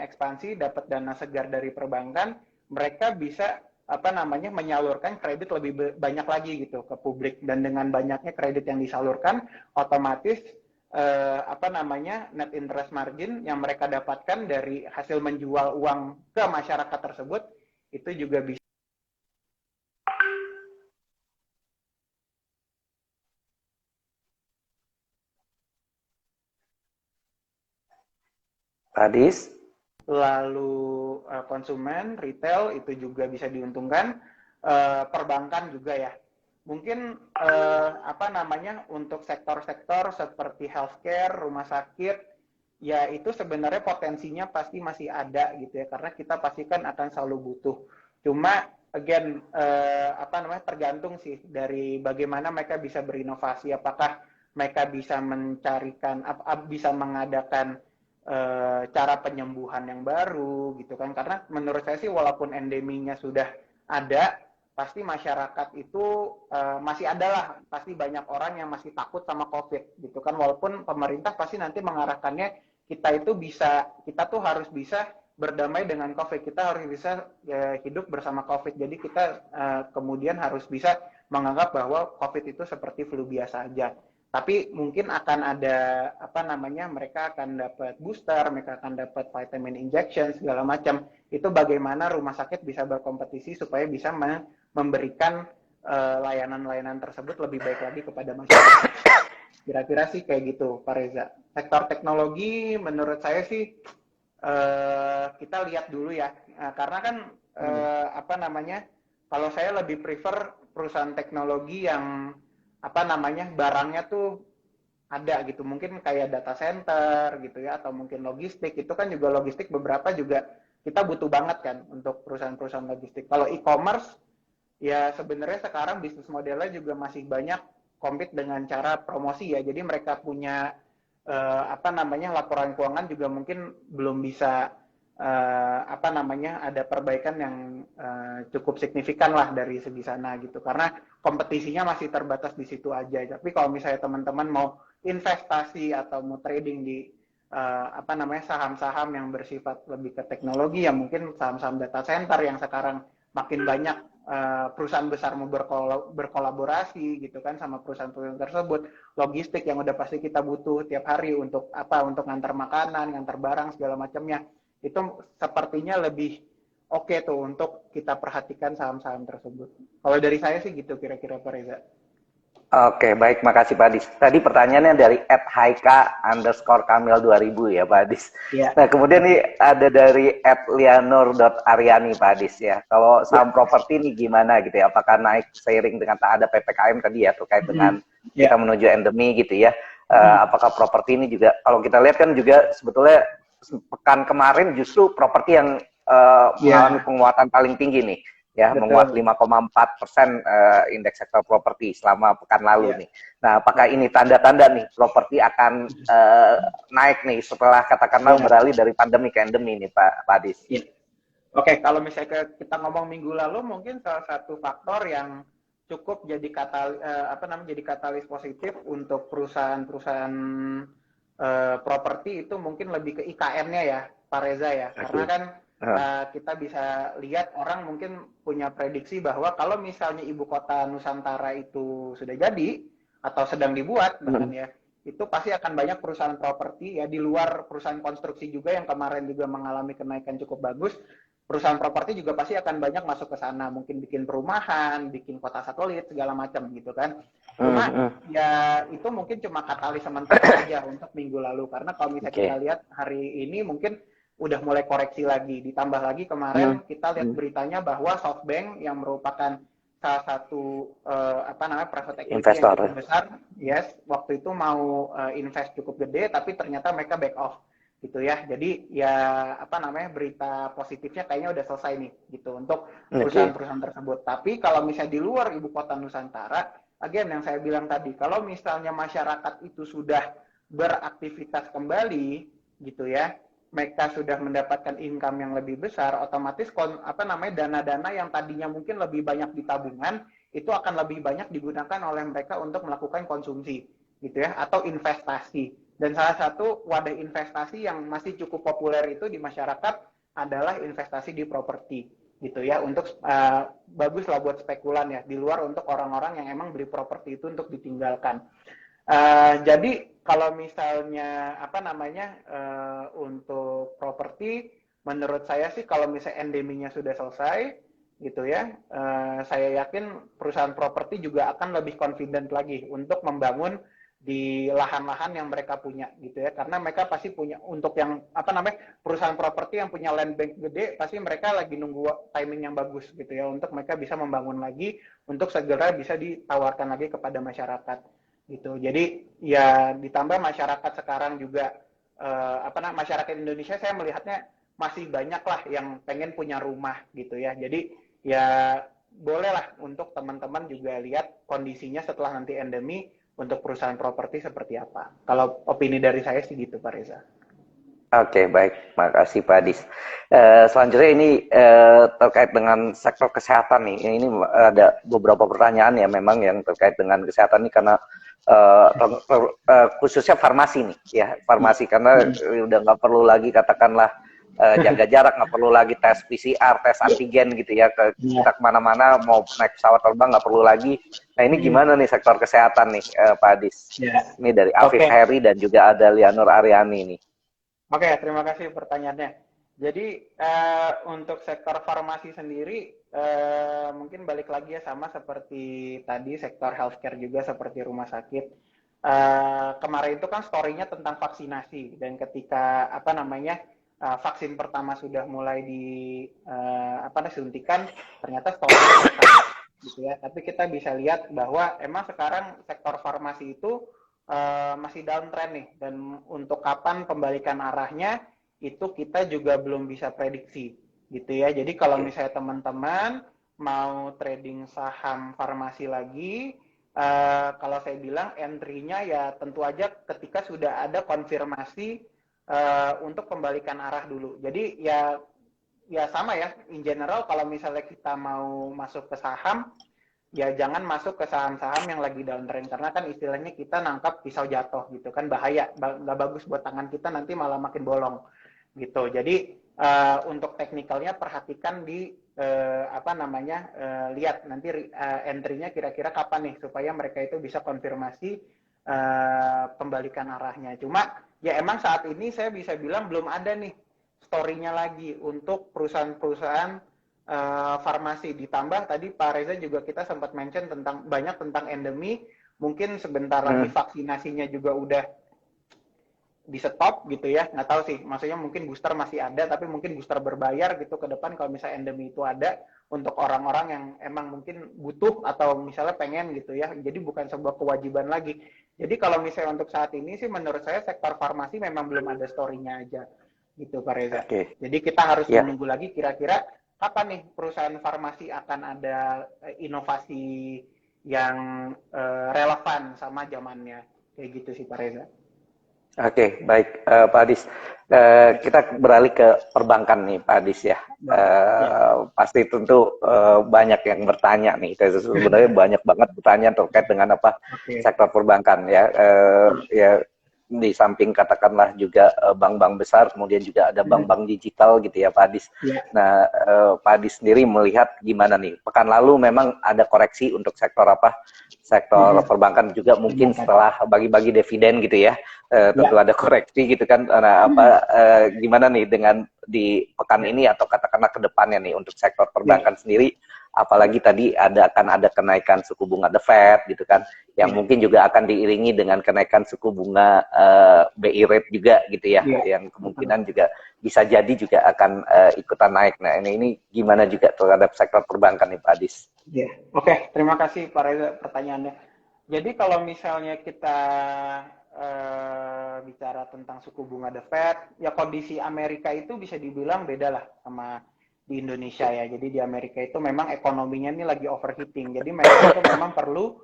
ekspansi, dapat dana segar dari perbankan, mereka bisa menyalurkan kredit lebih banyak lagi gitu ke publik. Dan dengan banyaknya kredit yang disalurkan, otomatis net interest margin yang mereka dapatkan dari hasil menjual uang ke masyarakat tersebut itu juga bisa. Adis. Lalu konsumen, retail itu juga bisa diuntungkan, perbankan juga ya. Mungkin untuk sektor-sektor seperti healthcare, rumah sakit, ya itu sebenarnya potensinya pasti masih ada gitu ya, karena kita pasti kan akan selalu butuh. Cuma again apa namanya, tergantung sih dari bagaimana mereka bisa berinovasi, apakah mereka bisa mencarikan bisa mengadakan cara penyembuhan yang baru gitu kan, karena menurut saya sih walaupun endeminya sudah ada, pasti masyarakat itu masih ada lah, pasti banyak orang yang masih takut sama COVID gitu kan, walaupun pemerintah pasti nanti mengarahkannya kita tuh harus bisa berdamai dengan COVID, kita harus bisa hidup bersama COVID, jadi kita kemudian harus bisa menganggap bahwa COVID itu seperti flu biasa aja. Tapi mungkin akan ada apa namanya, mereka akan dapat booster, mereka akan dapat vitamin injection segala macam. Itu bagaimana rumah sakit bisa berkompetisi supaya bisa memberikan layanan-layanan tersebut lebih baik lagi kepada masyarakat. Kira-kira sih kayak gitu, Pak Reza. Sektor teknologi menurut saya sih kita lihat dulu ya, karena kan apa namanya, kalau saya lebih prefer perusahaan teknologi yang apa namanya, barangnya tuh ada gitu, mungkin kayak data center gitu ya, atau mungkin logistik, itu kan juga logistik beberapa juga kita butuh banget kan untuk perusahaan-perusahaan logistik. Kalau e-commerce ya sebenarnya sekarang bisnis modelnya juga masih banyak compete dengan cara promosi ya, jadi mereka punya apa namanya, laporan keuangan juga mungkin belum bisa apa namanya, ada perbaikan yang cukup signifikan lah dari segi sana gitu, karena kompetisinya masih terbatas di situ aja. Tapi kalau misalnya teman-teman mau investasi atau mau trading di apa namanya, saham-saham yang bersifat lebih ke teknologi, ya mungkin saham-saham data center yang sekarang makin banyak perusahaan besar mau berkolaborasi gitu kan sama perusahaan-perusahaan tersebut, logistik yang udah pasti kita butuh tiap hari untuk apa, untuk ngantar makanan, ngantar barang segala macamnya, itu sepertinya lebih oke tuh untuk kita perhatikan saham-saham tersebut. Kalau dari saya sih gitu kira-kira, Pak Reza. Oke, baik, makasih Pak Adis. Tadi pertanyaannya dari @haika_kamil 2000 ya Pak Adis. Ya. Nah, kemudian nih ada dari @lianur.aryani Pak Adis ya. Kalau saham properti ini gimana gitu ya? Apakah naik seiring dengan tak ada PPKM tadi ya, terkait dengan kita menuju endemi gitu ya? Apakah properti ini juga, kalau kita lihat kan juga sebetulnya pekan kemarin justru properti yang mengalami penguatan paling tinggi nih. Ya, menguat 5,4% indeks sektor properti selama pekan lalu nih. Nah, apakah ini tanda-tanda nih properti akan naik nih setelah katakanlah beralih dari pandemi ke endemi nih Pak Adis? Oke, kalau misalnya kita ngomong minggu lalu, mungkin salah satu faktor yang cukup jadi jadi katalis positif untuk perusahaan-perusahaan properti itu mungkin lebih ke IKN-nya ya, Pak Reza ya. Karena kan kita bisa lihat orang mungkin punya prediksi bahwa kalau misalnya ibu kota Nusantara itu sudah jadi atau sedang dibuat bahkan ya, itu pasti akan banyak perusahaan properti ya, di luar perusahaan konstruksi juga yang kemarin juga mengalami kenaikan cukup bagus. Perusahaan properti juga pasti akan banyak masuk ke sana, mungkin bikin perumahan, bikin kota satelit segala macam gitu kan. Cuma ya itu mungkin cuma katalis sementara aja untuk minggu lalu, karena kalau misalnya kita lihat hari ini mungkin udah mulai koreksi lagi. Ditambah lagi kemarin kita lihat beritanya bahwa SoftBank yang merupakan salah satu apa namanya, private equity investor yang cukup besar, waktu itu mau invest cukup gede, tapi ternyata mereka back off gitu ya. Jadi ya apa namanya, berita positifnya kayaknya udah selesai nih gitu untuk perusahaan-perusahaan tersebut. Tapi kalau misalnya di luar ibu kota Nusantara, again yang saya bilang tadi, kalau misalnya masyarakat itu sudah beraktivitas kembali gitu ya, mereka sudah mendapatkan income yang lebih besar, otomatis apa namanya, dana-dana yang tadinya mungkin lebih banyak di tabungan itu akan lebih banyak digunakan oleh mereka untuk melakukan konsumsi gitu ya, atau investasi. Dan salah satu wadah investasi yang masih cukup populer itu di masyarakat adalah investasi di properti gitu ya, untuk bagus lah buat spekulan ya, di luar untuk orang-orang yang emang beli properti itu untuk ditinggalkan. Jadi kalau misalnya apa namanya, untuk properti, menurut saya sih kalau misalnya endeminya sudah selesai gitu ya, saya yakin perusahaan properti juga akan lebih confident lagi untuk membangun di lahan-lahan yang mereka punya gitu ya, karena mereka pasti punya, untuk yang apa namanya, perusahaan properti yang punya land bank gede, pasti mereka lagi nunggu timing yang bagus gitu ya, untuk mereka bisa membangun lagi untuk segera bisa ditawarkan lagi kepada masyarakat gitu. Jadi ya ditambah masyarakat sekarang juga masyarakat Indonesia saya melihatnya masih banyak lah yang pengen punya rumah gitu ya. Jadi ya bolehlah untuk teman-teman juga lihat kondisinya setelah nanti endemi untuk perusahaan properti seperti apa. Kalau opini dari saya sih gitu, Pak Reza. Oke, baik. Makasih Pak Adis. Selanjutnya ini terkait dengan sektor kesehatan nih. Ini ada beberapa pertanyaan ya memang yang terkait dengan kesehatan nih karena khususnya farmasi nih ya, farmasi karena udah nggak perlu lagi katakanlah jaga jarak, nggak perlu lagi tes PCR, tes antigen gitu ya. Kita kemana-mana mau naik pesawat terbang nggak perlu lagi. Nah ini gimana nih sektor kesehatan nih Pak Adis? Ini dari Afif Heri dan juga ada Lianur Aryani nih. Oke, terima kasih pertanyaannya. Jadi untuk sektor farmasi sendiri mungkin balik lagi ya sama seperti tadi sektor healthcare juga seperti rumah sakit. Kemarin itu kan story-nya tentang vaksinasi dan ketika vaksin pertama sudah mulai disuntikan ternyata story-nya selesai gitu ya. Tapi kita bisa lihat bahwa emang sekarang sektor farmasi itu masih downtrend nih dan untuk kapan pembalikan arahnya itu kita juga belum bisa prediksi gitu ya. Jadi kalau misalnya teman-teman mau trading saham farmasi lagi, kalau saya bilang entry-nya ya tentu aja ketika sudah ada konfirmasi untuk pembalikan arah dulu. Jadi ya sama ya, in general kalau misalnya kita mau masuk ke saham ya jangan masuk ke saham-saham yang lagi downtrend karena kan istilahnya kita nangkap pisau jatuh gitu kan bahaya, nggak bagus buat tangan kita nanti malah makin bolong gitu. Jadi untuk teknikalnya perhatikan di lihat nanti entry-nya kira-kira kapan nih supaya mereka itu bisa konfirmasi pembalikan arahnya. Cuma ya emang saat ini saya bisa bilang belum ada nih story-nya lagi untuk perusahaan-perusahaan farmasi. Ditambah tadi Pak Reza juga kita sempat mention banyak tentang endemi, mungkin sebentar lagi vaksinasinya juga udah di stop gitu ya, nggak tahu sih, maksudnya mungkin booster masih ada tapi mungkin booster berbayar gitu ke depan kalau misalnya endemi itu ada untuk orang-orang yang emang mungkin butuh atau misalnya pengen gitu ya, jadi bukan sebuah kewajiban lagi. Jadi kalau misalnya untuk saat ini sih menurut saya sektor farmasi memang belum ada story-nya aja gitu Pak Reza. Jadi kita harus menunggu lagi kira-kira kapan nih perusahaan farmasi akan ada inovasi yang relevan sama zamannya kayak gitu sih Pak Reza. Oke, baik Pak Adis. Kita beralih ke perbankan nih Pak Adis ya. Pasti tentu banyak yang bertanya nih. Sebenarnya banyak banget pertanyaan terkait dengan apa sektor perbankan ya. Ya di samping katakanlah juga bank-bank besar, kemudian juga ada bank-bank digital gitu ya Pak Adis. Nah Pak Adis sendiri melihat gimana nih? Pekan lalu memang ada koreksi untuk sektor apa? Sektor perbankan juga mungkin setelah bagi-bagi dividen gitu ya. Tentu ada koreksi gitu kan. Nah, gimana nih dengan di pekan ini atau katakanlah ke depannya nih untuk sektor perbankan sendiri, apalagi tadi akan ada kenaikan suku bunga The Fed gitu kan, yang mungkin juga akan diiringi dengan kenaikan suku bunga BI rate juga gitu ya, yang kemungkinan juga bisa jadi juga akan ikutan naik. Nah ini gimana juga terhadap sektor perbankan nih Pak Adis? Oke, terima kasih Pak Reza pertanyaannya. Jadi kalau misalnya kita bicara tentang suku bunga The Fed, ya kondisi Amerika itu bisa dibilang beda lah sama di Indonesia ya. Jadi di Amerika itu memang ekonominya ini lagi overheating. Jadi mereka itu memang perlu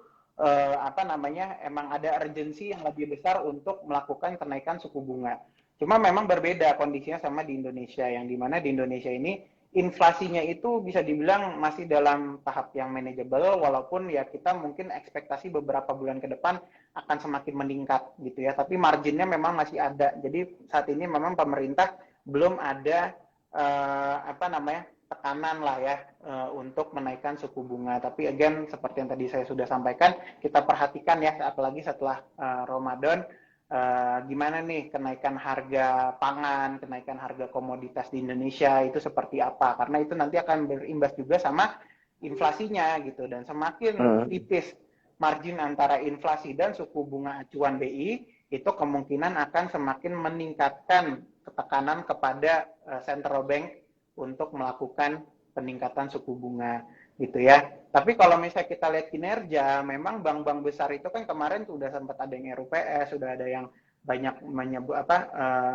emang ada urgensi yang lebih besar untuk melakukan kenaikan suku bunga. Cuma memang berbeda kondisinya sama di Indonesia, yang dimana di Indonesia ini inflasinya itu bisa dibilang masih dalam tahap yang manageable, walaupun ya kita mungkin ekspektasi beberapa bulan ke depan akan semakin meningkat gitu ya, tapi marginnya memang masih ada. Jadi saat ini memang pemerintah belum ada tekanan lah ya untuk menaikkan suku bunga. Tapi again seperti yang tadi saya sudah sampaikan, kita perhatikan ya apalagi setelah Ramadan gimana nih kenaikan harga pangan, kenaikan harga komoditas di Indonesia itu seperti apa, karena itu nanti akan berimbas juga sama inflasinya gitu, dan semakin tipis margin antara inflasi dan suku bunga acuan BI itu kemungkinan akan semakin meningkatkan tekanan kepada central bank untuk melakukan peningkatan suku bunga gitu ya. Tapi kalau misalnya kita lihat kinerja, memang bank-bank besar itu kan kemarin sudah sempat ada yang RUPS, sudah ada yang banyak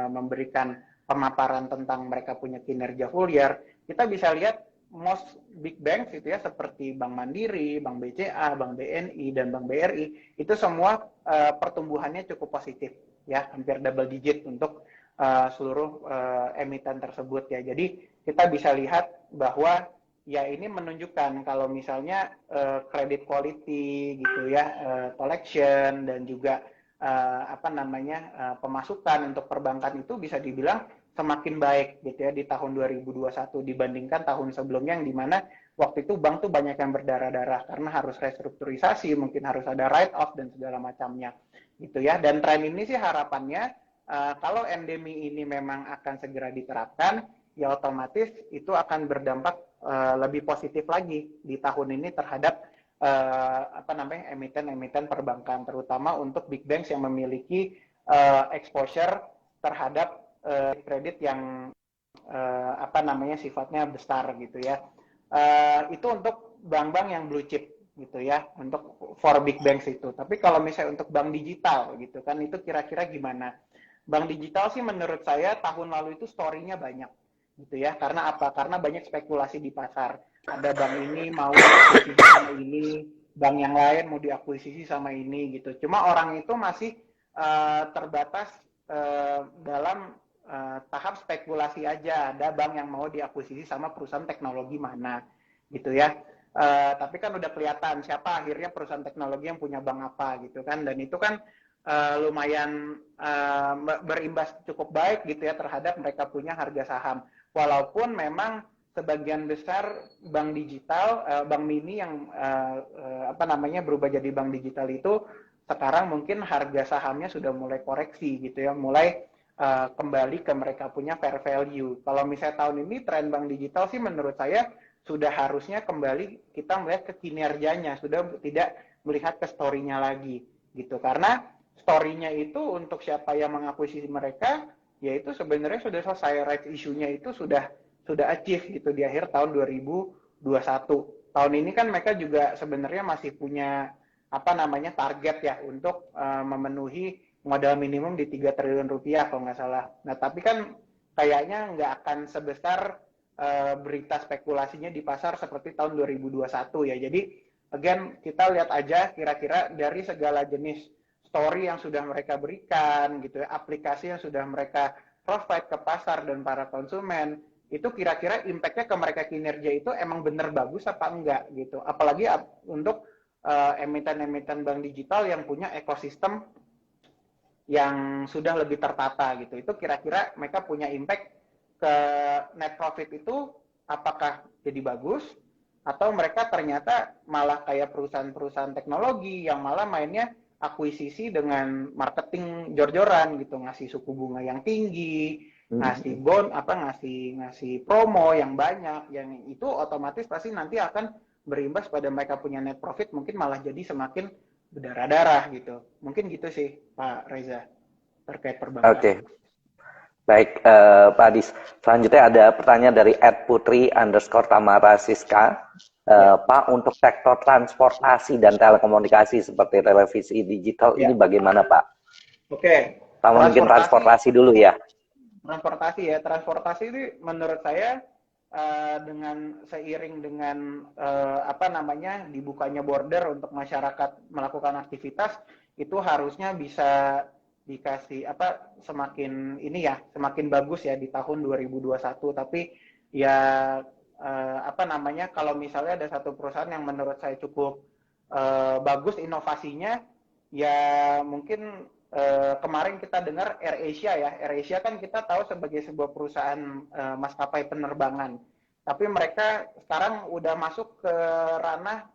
memberikan pemaparan tentang mereka punya kinerja full year, kita bisa lihat most big banks itu ya seperti Bank Mandiri, Bank BCA, Bank BNI dan Bank BRI itu semua pertumbuhannya cukup positif ya, hampir double digit untuk seluruh emiten tersebut ya. Jadi kita bisa lihat bahwa ya ini menunjukkan kalau misalnya credit quality gitu ya, collection dan juga pemasukan untuk perbankan itu bisa dibilang semakin baik gitu ya di tahun 2021 dibandingkan tahun sebelumnya yang dimana waktu itu bank tuh banyak yang berdarah-darah karena harus restrukturisasi, mungkin harus ada write off dan segala macamnya gitu ya. Dan tren ini sih harapannya kalau endemi ini memang akan segera diterapkan, ya otomatis itu akan berdampak lebih positif lagi di tahun ini terhadap emiten-emiten perbankan, terutama untuk big banks yang memiliki exposure terhadap kredit yang sifatnya besar gitu ya. Itu untuk bank-bank yang blue chip gitu ya, untuk for big banks itu. Tapi kalau misalnya untuk bank digital gitu kan, itu kira-kira gimana? Bank digital sih menurut saya tahun lalu itu story-nya banyak gitu ya. Karena apa? Karena banyak spekulasi di pasar. Ada bank ini mau diakuisisi sama ini, bank yang lain mau diakuisisi sama ini gitu. Cuma orang itu masih terbatas dalam tahap spekulasi aja. Ada bank yang mau diakuisisi sama perusahaan teknologi mana gitu ya. Tapi kan udah kelihatan siapa akhirnya perusahaan teknologi yang punya bank apa gitu kan, dan itu kan lumayan berimbas cukup baik gitu ya terhadap mereka punya harga saham. Walaupun memang sebagian besar bank digital, bank mini yang berubah jadi bank digital itu sekarang mungkin harga sahamnya sudah mulai koreksi gitu ya, mulai kembali ke mereka punya fair value. Kalau misalnya tahun ini tren bank digital sih menurut saya sudah harusnya kembali kita melihat ke kinerjanya, sudah tidak melihat ke story-nya lagi gitu. Karena story-nya itu untuk siapa yang mengakuisisi mereka, yaitu sebenarnya sudah selesai, rights issue-nya itu sudah achieve gitu di akhir tahun 2021. Tahun ini kan mereka juga sebenarnya masih punya target ya untuk memenuhi modal minimum di 3 triliun rupiah kalau nggak salah. Nah, tapi kan kayaknya nggak akan sebesar berita spekulasinya di pasar seperti tahun 2021 ya. Jadi again kita lihat aja kira-kira dari segala jenis story yang sudah mereka berikan gitu ya, aplikasi yang sudah mereka provide ke pasar dan para konsumen, itu kira-kira impact-nya ke mereka kinerja itu emang bener bagus apa enggak gitu. Apalagi untuk emiten-emiten bank digital yang punya ekosistem yang sudah lebih tertata gitu. Itu kira-kira mereka punya impact ke net profit itu apakah jadi bagus atau mereka ternyata malah kayak perusahaan-perusahaan teknologi yang malah mainnya akuisisi dengan marketing jor-joran gitu, ngasih suku bunga yang tinggi, ngasih ngasih promo yang banyak, yang itu otomatis pasti nanti akan berimbas pada mereka punya net profit mungkin malah jadi semakin berdarah-darah gitu. Mungkin gitu sih Pak Reza terkait perbankan. Oke. Baik, Pak Adis. Selanjutnya ada pertanyaan dari @putri_tamara Siska. Pak, untuk sektor transportasi dan telekomunikasi seperti televisi digital ini bagaimana, Pak? Oke. Mungkin transportasi dulu ya. Transportasi ini menurut saya dengan seiring dengan dibukanya border untuk masyarakat melakukan aktivitas, itu harusnya bisa dikasih semakin bagus ya di tahun 2021. Tapi ya kalau misalnya ada satu perusahaan yang menurut saya cukup bagus inovasinya, ya mungkin kemarin kita dengar AirAsia ya. AirAsia kan kita tahu sebagai sebuah perusahaan maskapai penerbangan. Tapi mereka sekarang udah masuk ke ranah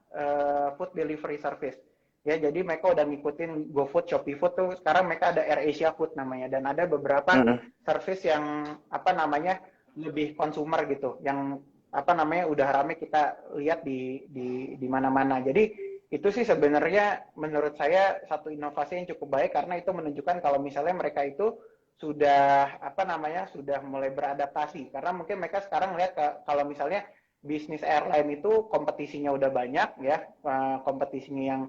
food delivery service. Ya, jadi mereka udah ngikutin GoFood, ShopeeFood tuh. Sekarang mereka ada AirAsia Food namanya, dan ada beberapa service yang lebih consumer gitu, yang udah rame kita lihat di mana-mana. Jadi itu sih sebenarnya menurut saya satu inovasi yang cukup baik, karena itu menunjukkan kalau misalnya mereka itu sudah sudah mulai beradaptasi. Karena mungkin mereka sekarang lihat kalau misalnya bisnis airline itu kompetisinya udah banyak ya, kompetisinya yang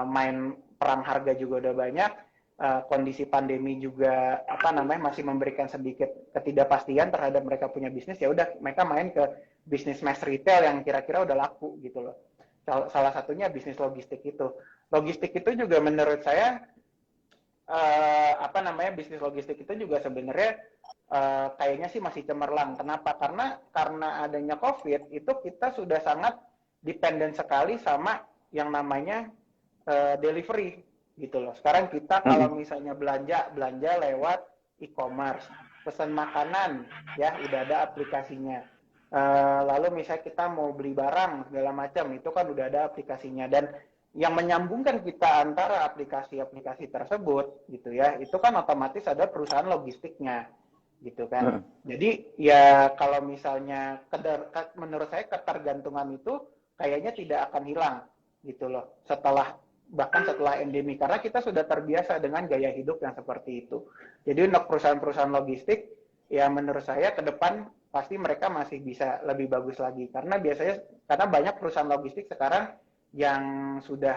main perang harga juga udah banyak. kondisi pandemi juga masih memberikan sedikit ketidakpastian terhadap mereka punya bisnis, ya udah mereka main ke bisnis mass retail yang kira-kira udah laku gitu loh. Salah satunya bisnis logistik itu. Logistik itu juga menurut saya bisnis logistik itu juga sebenarnya kayaknya sih masih cemerlang. Kenapa? Karena adanya COVID itu kita sudah sangat dependen sekali sama yang namanya delivery gitu loh. Sekarang kita kalau misalnya belanja lewat e-commerce, pesan makanan ya udah ada aplikasinya. Lalu misalnya kita mau beli barang segala macam itu kan udah ada aplikasinya, dan yang menyambungkan kita antara aplikasi-aplikasi tersebut gitu ya, itu kan otomatis ada perusahaan logistiknya gitu kan. Jadi ya kalau misalnya menurut saya ketergantungan itu kayaknya tidak akan hilang gitu loh bahkan setelah endemi, karena kita sudah terbiasa dengan gaya hidup yang seperti itu. Jadi untuk perusahaan-perusahaan logistik ya menurut saya ke depan pasti mereka masih bisa lebih bagus lagi, karena banyak perusahaan logistik sekarang yang sudah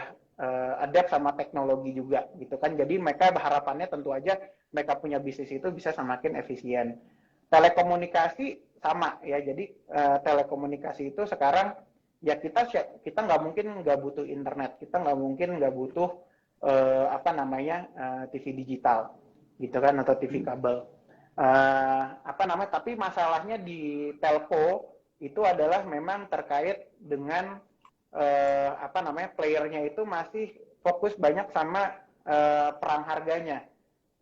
adapt sama teknologi juga gitu kan. Jadi mereka harapannya tentu aja mereka punya bisnis itu bisa semakin efisien. Telekomunikasi sama ya, jadi telekomunikasi itu sekarang ya kita nggak mungkin nggak butuh internet, kita nggak mungkin nggak butuh TV digital gitu kan, atau TV kabel. Tapi masalahnya di telco itu adalah memang terkait dengan playernya itu masih fokus banyak sama perang harganya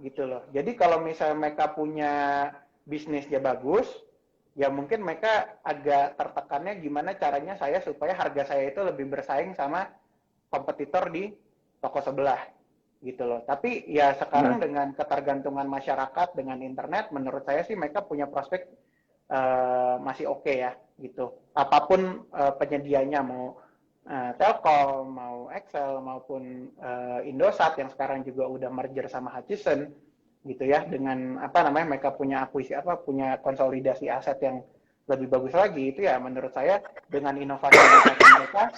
gitu loh. Jadi kalau misalnya mereka punya bisnisnya bagus, ya mungkin mereka agak tertekannya gimana caranya supaya harga saya itu lebih bersaing sama kompetitor di toko sebelah gitu loh. Tapi ya sekarang dengan ketergantungan masyarakat dengan internet, menurut saya sih mereka punya prospek masih oke ya gitu. Apapun penyedianya, mau Telkom, mau Excel, maupun Indosat yang sekarang juga udah merger sama Hutchison gitu ya, dengan mereka punya punya konsolidasi aset yang lebih bagus lagi, itu ya menurut saya dengan inovasi mereka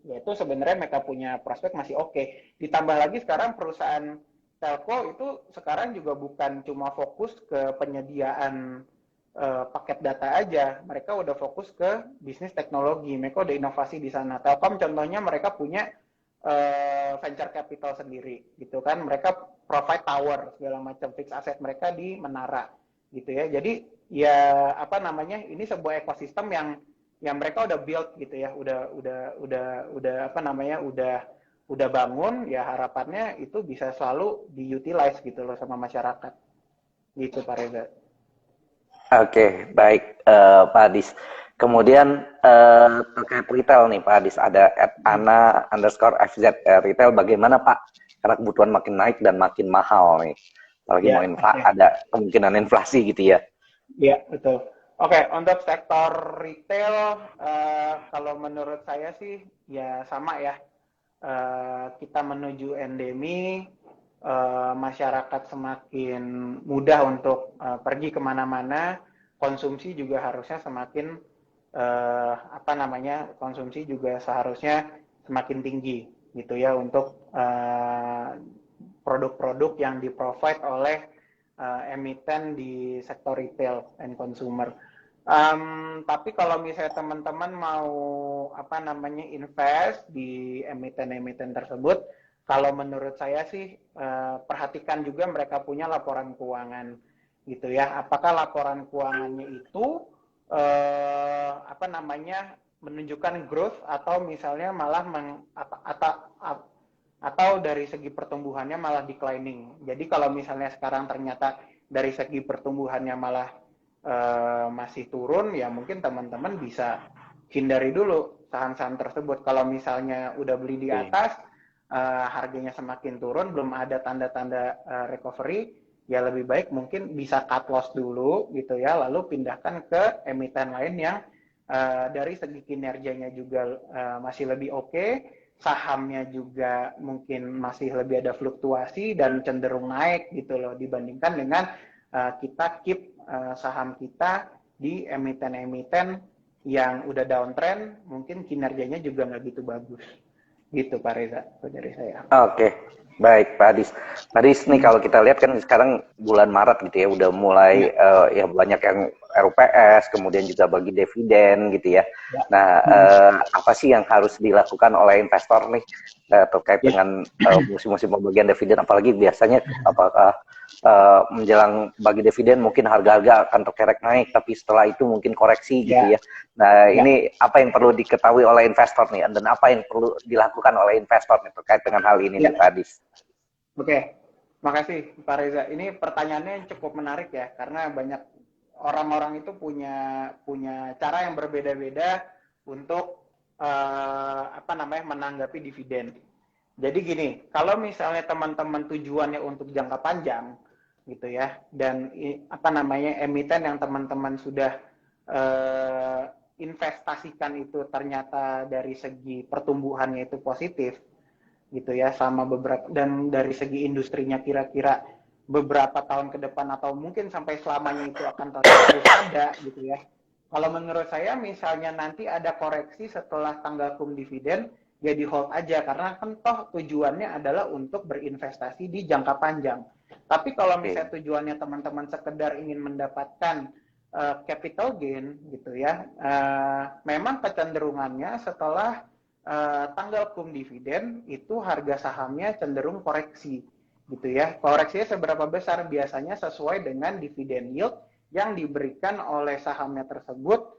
yaitu sebenarnya mereka punya prospek masih oke. Ditambah lagi sekarang perusahaan telco itu sekarang juga bukan cuma fokus ke penyediaan paket data aja, mereka udah fokus ke bisnis teknologi, mereka udah inovasi di sana. Telkom contohnya mereka punya venture capital sendiri gitu kan, mereka provide tower segala macam, fixed asset mereka di menara gitu ya. Jadi ya ini sebuah ekosistem yang mereka udah build gitu ya, udah bangun ya, harapannya itu bisa selalu diutilize gitu loh sama masyarakat gitu Pak Reza. Oke, baik Pak Adis. Kemudian terkait retail nih Pak Adis, ada @ana_FZ retail bagaimana Pak? Karena kebutuhan makin naik dan makin mahal nih. Apalagi mau ada kemungkinan inflasi gitu ya. Iya, betul. Oke, untuk sektor retail kalau menurut saya sih ya sama ya. Kita menuju endemi, masyarakat semakin mudah untuk pergi kemana-mana, konsumsi juga harusnya semakin konsumsi juga seharusnya semakin tinggi gitu ya, untuk produk-produk yang di-provide oleh emiten di sektor retail and consumer. Tapi kalau misalnya teman-teman mau invest di emiten-emiten tersebut, kalau menurut saya sih perhatikan juga mereka punya laporan keuangan gitu ya. Apakah laporan keuangannya itu menunjukkan growth, atau misalnya malah atau dari segi pertumbuhannya malah declining. Jadi kalau misalnya sekarang ternyata dari segi pertumbuhannya malah masih turun, ya mungkin teman-teman bisa hindari dulu saham-saham tersebut. Kalau misalnya udah beli di atas, harganya semakin turun, belum ada tanda-tanda recovery, ya lebih baik mungkin bisa cut loss dulu gitu ya, lalu pindahkan ke emiten lain yang dari segi kinerjanya juga masih lebih oke, sahamnya juga mungkin masih lebih ada fluktuasi dan cenderung naik gitu loh, dibandingkan dengan kita keep saham kita di emiten-emiten yang udah downtrend, mungkin kinerjanya juga nggak gitu bagus. Gitu Pak Reza dari saya. Oke. Baik, Pak Adis. Pak Adis nih kalau kita lihat kan sekarang bulan Maret gitu ya, udah mulai Ya, ya banyak yang RUPS, kemudian juga bagi dividen gitu ya. ya, Nah, apa sih yang harus dilakukan oleh investor nih terkait ya, dengan musim-musim pembagian dividen? Apalagi biasanya apakah menjelang bagi dividen mungkin harga-harga akan terkerek naik, tapi setelah itu mungkin koreksi gitu ya, ya. Nah, ya. ini apa yang perlu diketahui oleh investor nih, dan apa yang perlu dilakukan oleh investor nih terkait dengan hal ini nih, Ya. Pak Adis? Oke, makasih Pak Reza. Ini pertanyaannya cukup menarik ya, karena banyak orang-orang itu punya punya cara yang berbeda-beda untuk apa namanya menanggapi dividen. Jadi gini, kalau misalnya teman-teman tujuannya untuk jangka panjang, gitu ya, dan apa namanya emiten yang teman-teman sudah eh, investasikan itu ternyata dari segi pertumbuhannya itu positif, gitu ya, sama beberapa, dan dari segi industrinya kira-kira beberapa tahun ke depan atau mungkin sampai selamanya itu akan terus ada gitu ya. Kalau menurut saya misalnya nanti ada koreksi setelah tanggal kum dividen, ya di hold aja karena kan toh tujuannya adalah untuk berinvestasi di jangka panjang. Tapi kalau Oke. misalnya tujuannya teman-teman sekedar ingin mendapatkan capital gain gitu ya, memang kecenderungannya setelah tanggal kum dividen itu harga sahamnya cenderung koreksi gitu ya. Koreksinya seberapa besar? Biasanya sesuai dengan dividen yield yang diberikan oleh sahamnya tersebut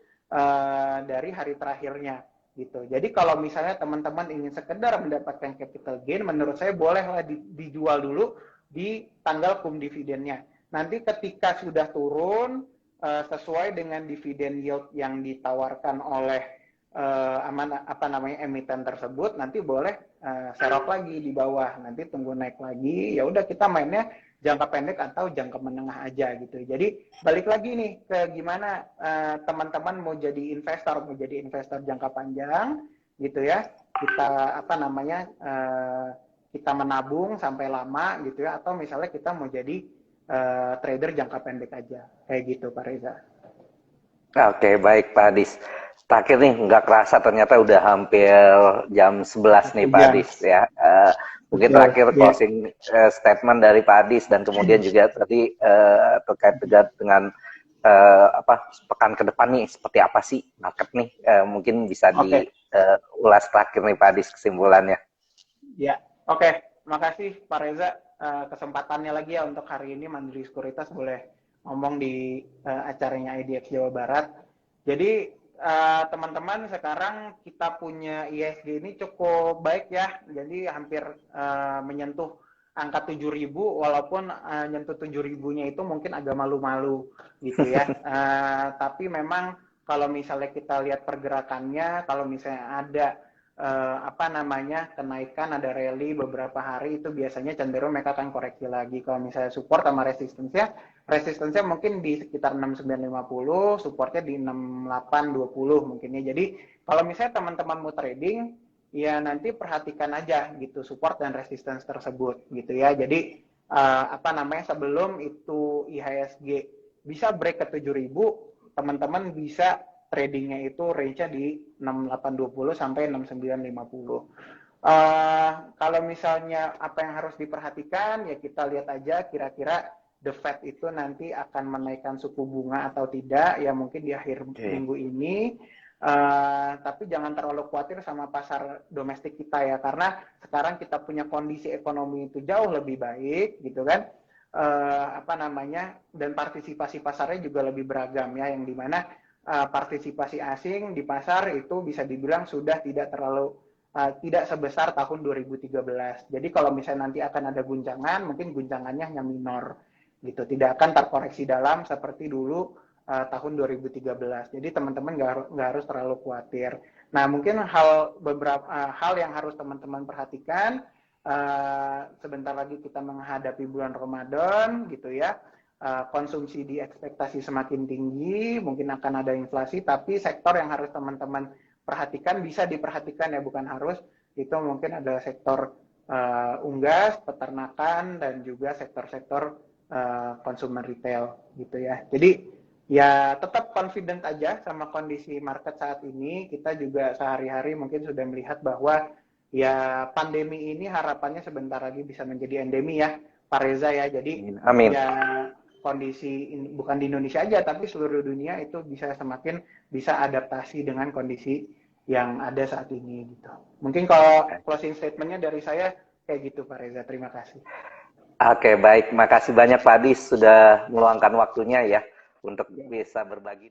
dari hari terakhirnya gitu. Jadi kalau misalnya teman-teman ingin sekedar mendapatkan capital gain, menurut saya bolehlah dijual dulu di tanggal kum dividennya. Nanti ketika sudah turun sesuai dengan dividen yield yang ditawarkan oleh apa namanya emiten tersebut, nanti boleh serok lagi di bawah, nanti tunggu naik lagi, ya udah kita mainnya jangka pendek atau jangka menengah aja gitu. Jadi balik lagi nih ke gimana teman-teman mau jadi investor jangka panjang gitu ya, kita apa namanya kita menabung sampai lama gitu ya, atau misalnya kita mau jadi trader jangka pendek aja kayak gitu Pak Reza. Oke, baik Pak Adis. Terakhir nih, nggak kerasa ternyata udah hampir jam 11 nih Satu Pak jam. Adis ya. Mungkin Betul. terakhir Ya. closing statement dari Pak Adis dan kemudian juga tadi terkait dengan apa pekan ke depan nih seperti apa sih market nih, mungkin bisa Oke. diulas terakhir nih Pak Adis kesimpulannya. Ya. Oke. Makasih Pak Reza. Kesempatannya lagi ya untuk hari ini Mandiri Sekuritas boleh ngomong di acaranya IDX Jawa Barat. Jadi teman-teman sekarang kita punya ISG ini cukup baik ya. Jadi hampir menyentuh angka 7.000 walaupun nyentuh 7.000-nya itu mungkin agak malu-malu gitu ya. Tapi memang kalau misalnya kita lihat pergerakannya, kalau misalnya ada apa namanya kenaikan, ada rally beberapa hari, itu biasanya cenderung mereka akan koreksi lagi. Kalau misalnya support sama resistensinya mungkin di sekitar 6950, supportnya di 6820 mungkinnya. Jadi kalau misalnya teman-teman mau trading, ya nanti perhatikan aja gitu support dan resistance tersebut gitu ya. Jadi apa namanya sebelum itu IHSG bisa break ke 7000, teman-teman bisa tradingnya itu range-nya di 6820 sampai 6950. Kalau misalnya apa yang harus diperhatikan, ya kita lihat aja kira-kira The Fed itu nanti akan menaikkan suku bunga atau tidak, ya mungkin di akhir Oke. minggu ini. Tapi jangan terlalu khawatir sama pasar domestik kita ya, karena sekarang kita punya kondisi ekonomi itu jauh lebih baik gitu kan. Apa namanya, dan partisipasi pasarnya juga lebih beragam ya, yang dimana partisipasi asing di pasar itu bisa dibilang sudah tidak terlalu tidak sebesar tahun 2013. Jadi kalau misalnya nanti akan ada guncangan, mungkin guncangannya hanya minor gitu, tidak akan terkoreksi dalam seperti dulu tahun 2013. Jadi teman-teman nggak harus terlalu khawatir. Nah mungkin beberapa hal yang harus teman-teman perhatikan, sebentar lagi kita menghadapi bulan Ramadan gitu ya. Konsumsi di ekspektasi semakin tinggi, mungkin akan ada inflasi, tapi sektor yang harus teman-teman perhatikan, bisa diperhatikan ya bukan harus, itu mungkin adalah sektor unggas, peternakan, dan juga sektor-sektor consumer retail gitu ya. Jadi ya tetap confident aja sama kondisi market saat ini. Kita juga sehari-hari mungkin sudah melihat bahwa ya pandemi ini harapannya sebentar lagi bisa menjadi endemi ya, Pak Reza ya. Jadi Amin. ya kondisi bukan di Indonesia aja, tapi seluruh dunia itu bisa semakin bisa adaptasi dengan kondisi yang ada saat ini gitu. Mungkin kalau closing statementnya dari saya kayak gitu, Pak Reza. Terima kasih. Oke, baik. Makasih banyak Pak Adis sudah meluangkan waktunya ya untuk bisa berbagi.